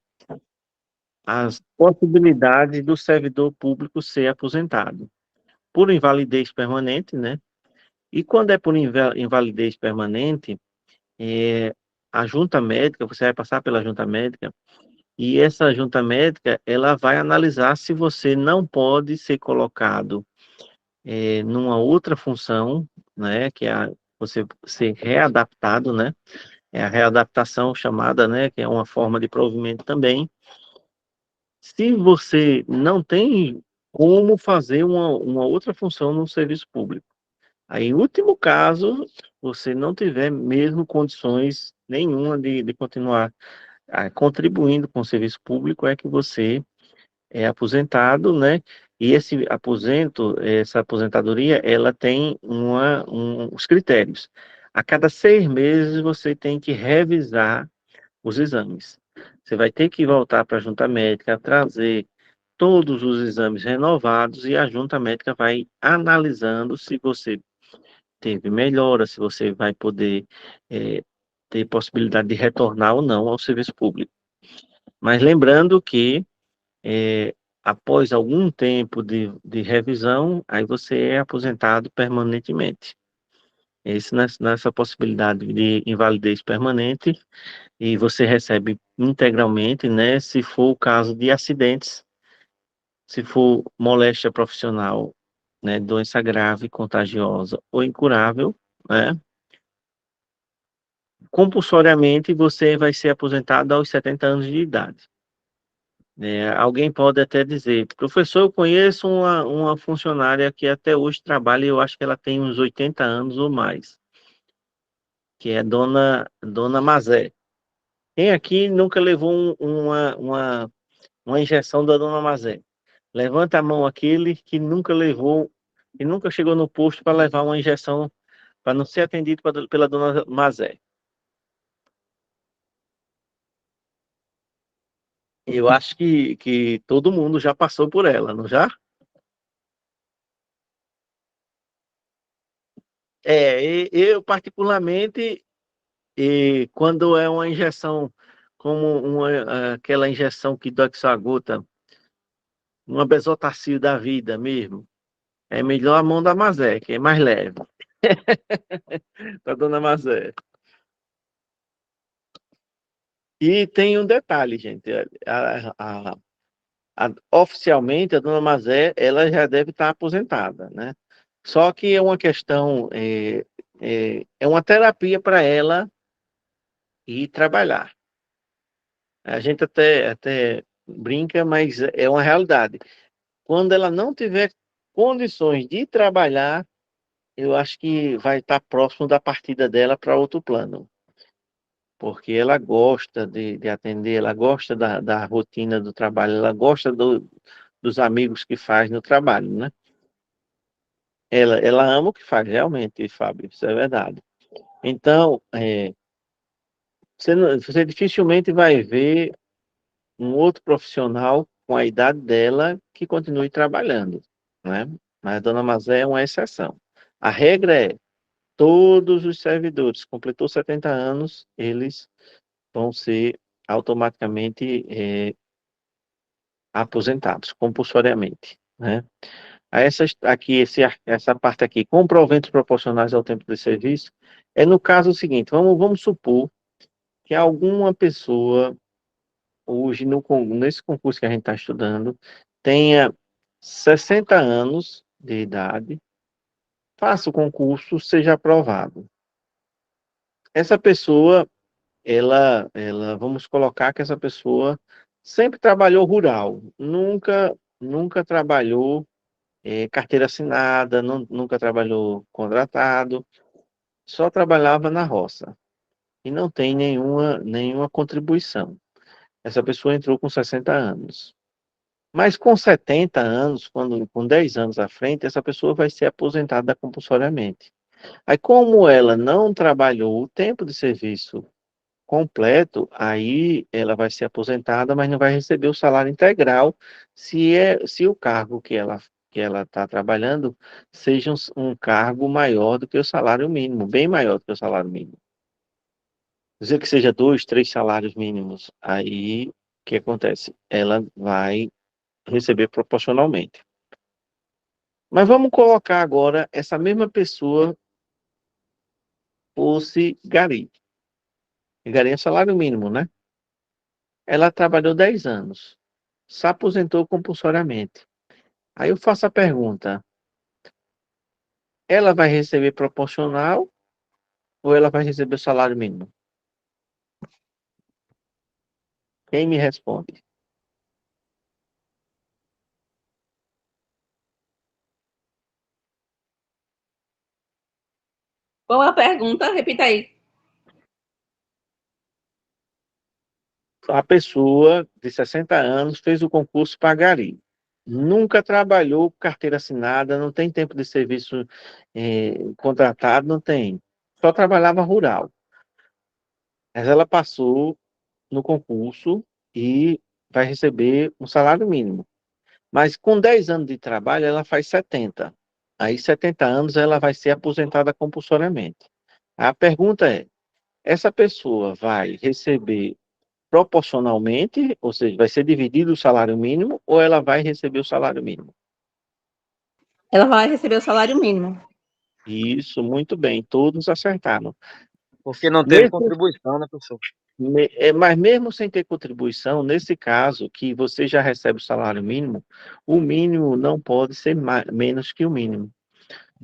as possibilidades do servidor público ser aposentado por invalidez permanente, né? E quando é por invalidez permanente, a junta médica, você vai passar pela junta médica, e essa junta médica, ela vai analisar se você não pode ser colocado numa outra função, né, que é você ser readaptado, né? É a readaptação chamada, né, que é uma forma de provimento também. Se você não tem como fazer uma outra função no serviço público, Aí, em último caso, você não tiver mesmo condições nenhuma de continuar contribuindo com o serviço público, é que você é aposentado, né? E esse aposento, essa aposentadoria, ela tem uns critérios. A cada 6 meses você tem que revisar os exames. Você vai ter que voltar para a junta médica, trazer todos os exames renovados e a junta médica vai analisando se você teve melhora, se você vai poder ter possibilidade de retornar ou não ao serviço público. Mas lembrando que após algum tempo de revisão, aí você é aposentado permanentemente. Esse nessa possibilidade de invalidez permanente, e você recebe integralmente, né, se for o caso de acidentes, se for moléstia profissional, né, doença grave, contagiosa ou incurável, né, compulsoriamente você vai ser aposentado aos 70 anos de idade. Alguém pode até dizer, professor, eu conheço uma funcionária que até hoje trabalha e eu acho que ela tem uns 80 anos ou mais, que é Dona Mazé. Quem aqui nunca levou uma injeção da Dona Mazé? Levanta a mão aquele que nunca levou, e nunca chegou no posto para levar uma injeção, para não ser atendido pela Dona Mazé. Eu acho que todo mundo já passou por ela, não já? Eu particularmente, quando é uma injeção, como aquela injeção que dói a gota, uma Besotacil da vida mesmo, é melhor a mão da Mazé, que é mais leve, da Dona Mazé. E tem um detalhe, gente, oficialmente a Dona Mazé, ela já deve estar aposentada, né? Só que é uma questão, é uma terapia para ela ir trabalhar. A gente até brinca, mas é uma realidade. Quando ela não tiver condições de trabalhar, eu acho que vai estar próximo da partida dela para outro plano, porque ela gosta de atender, ela gosta da rotina do trabalho, ela gosta dos amigos que faz no trabalho, né? Ela ama o que faz, realmente, Fábio, isso é verdade. Então, você dificilmente vai ver um outro profissional com a idade dela que continue trabalhando, né? Mas a Dona Mazé é uma exceção. A regra é, todos os servidores, completou 70 anos, eles vão ser automaticamente aposentados, compulsoriamente, né? Essa parte aqui, com proventos proporcionais ao tempo de serviço, é no caso seguinte, vamos supor que alguma pessoa, hoje, nesse concurso que a gente está estudando, tenha 60 anos de idade, faça o concurso, seja aprovado. Essa pessoa, vamos colocar que essa pessoa sempre trabalhou rural, nunca trabalhou carteira assinada, nunca trabalhou contratado, só trabalhava na roça e não tem nenhuma contribuição. Essa pessoa entrou com 60 anos. Mas com 70 anos, com 10 anos à frente, essa pessoa vai ser aposentada compulsoriamente. Aí, como ela não trabalhou o tempo de serviço completo, aí ela vai ser aposentada, mas não vai receber o salário integral se o cargo que ela está trabalhando seja um cargo maior do que o salário mínimo, bem maior do que o salário mínimo. Dizer que seja 2, 3 salários mínimos, aí o que acontece? Ela vai receber proporcionalmente. Mas vamos colocar agora essa mesma pessoa fosse gari. Gari é salário mínimo, né? Ela trabalhou 10 anos, se aposentou compulsoriamente. Aí eu faço a pergunta: ela vai receber proporcional ou ela vai receber o salário mínimo? Quem me responde? Qual a pergunta? Repita aí. A pessoa de 60 anos fez o concurso para gari. Nunca trabalhou carteira assinada, não tem tempo de serviço contratado, não tem. Só trabalhava rural. Mas ela passou no concurso e vai receber um salário mínimo. Mas com 10 anos de trabalho, ela faz 70. Aí, 70 anos, ela vai ser aposentada compulsoriamente. A pergunta é: essa pessoa vai receber proporcionalmente, ou seja, vai ser dividido o salário mínimo, ou ela vai receber o salário mínimo? Ela vai receber o salário mínimo. Isso, muito bem, todos acertaram. Porque não teve Mesmo, contribuição, né, professor? mas mesmo sem ter contribuição, nesse caso, que você já recebe o salário mínimo, o mínimo não pode ser menos que o mínimo.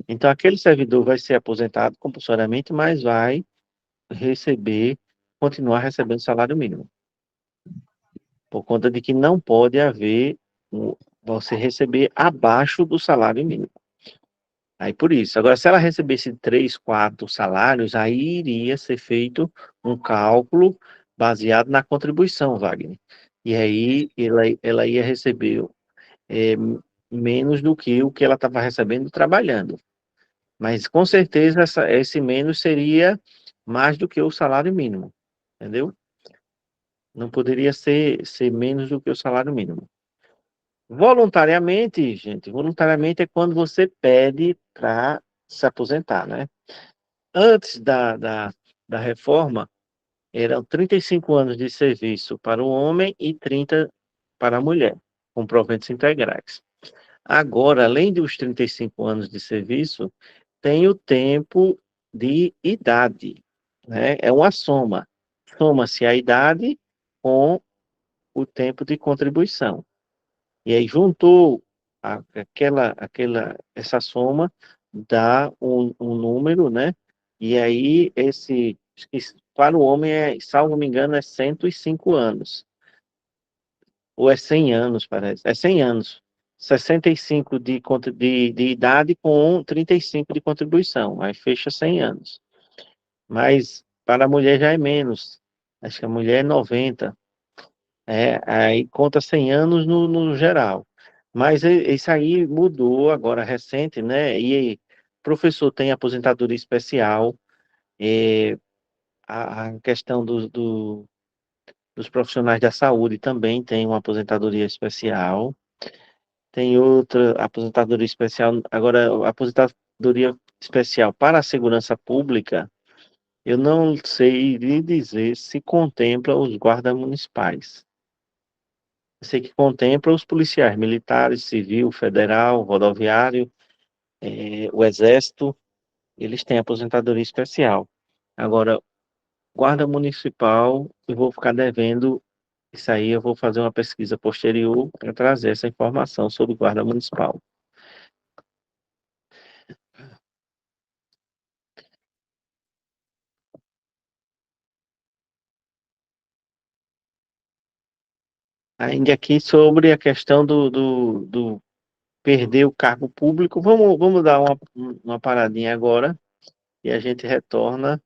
Então, aquele servidor vai ser aposentado compulsoriamente, mas vai receber, continuar recebendo salário mínimo. Por conta de que não pode haver você receber abaixo do salário mínimo. Aí por isso. Agora, se ela recebesse 3, 4 salários, aí iria ser feito um cálculo baseado na contribuição, Wagner. E aí ela ia receber é, menos do que o que ela estava recebendo trabalhando. Mas com certeza esse menos seria mais do que o salário mínimo, entendeu? Não poderia ser menos do que o salário mínimo. Voluntariamente, gente, voluntariamente é quando você pede para se aposentar, né? Antes da reforma, eram 35 anos de serviço para o homem e 30 para a mulher, com proventos integrais. Agora, além dos 35 anos de serviço, tem o tempo de idade, né? É uma soma. Soma-se a idade com o tempo de contribuição. E aí juntou essa soma, dá um número, né? E aí para o homem, salvo me engano, é 105 anos. Ou é 100 anos, parece. É 100 anos. 65 de idade com 35 de contribuição. Aí fecha 100 anos. Mas para a mulher já é menos. Acho que a mulher é 90. Aí conta 100 anos no geral. Mas isso aí mudou agora, recente, né? E professor tem aposentadoria especial, a questão dos profissionais da saúde também tem uma aposentadoria especial. Tem outra aposentadoria especial. Agora, a aposentadoria especial para a segurança pública, eu não sei lhe dizer se contempla os guardas municipais. Eu sei que contempla os policiais militares, civil, federal, rodoviário, o exército, eles têm aposentadoria especial. Agora, guarda municipal, eu vou ficar devendo isso aí, eu vou fazer uma pesquisa posterior para trazer essa informação sobre guarda municipal. Ainda aqui sobre a questão do perder o cargo público, vamos dar uma paradinha agora e a gente retorna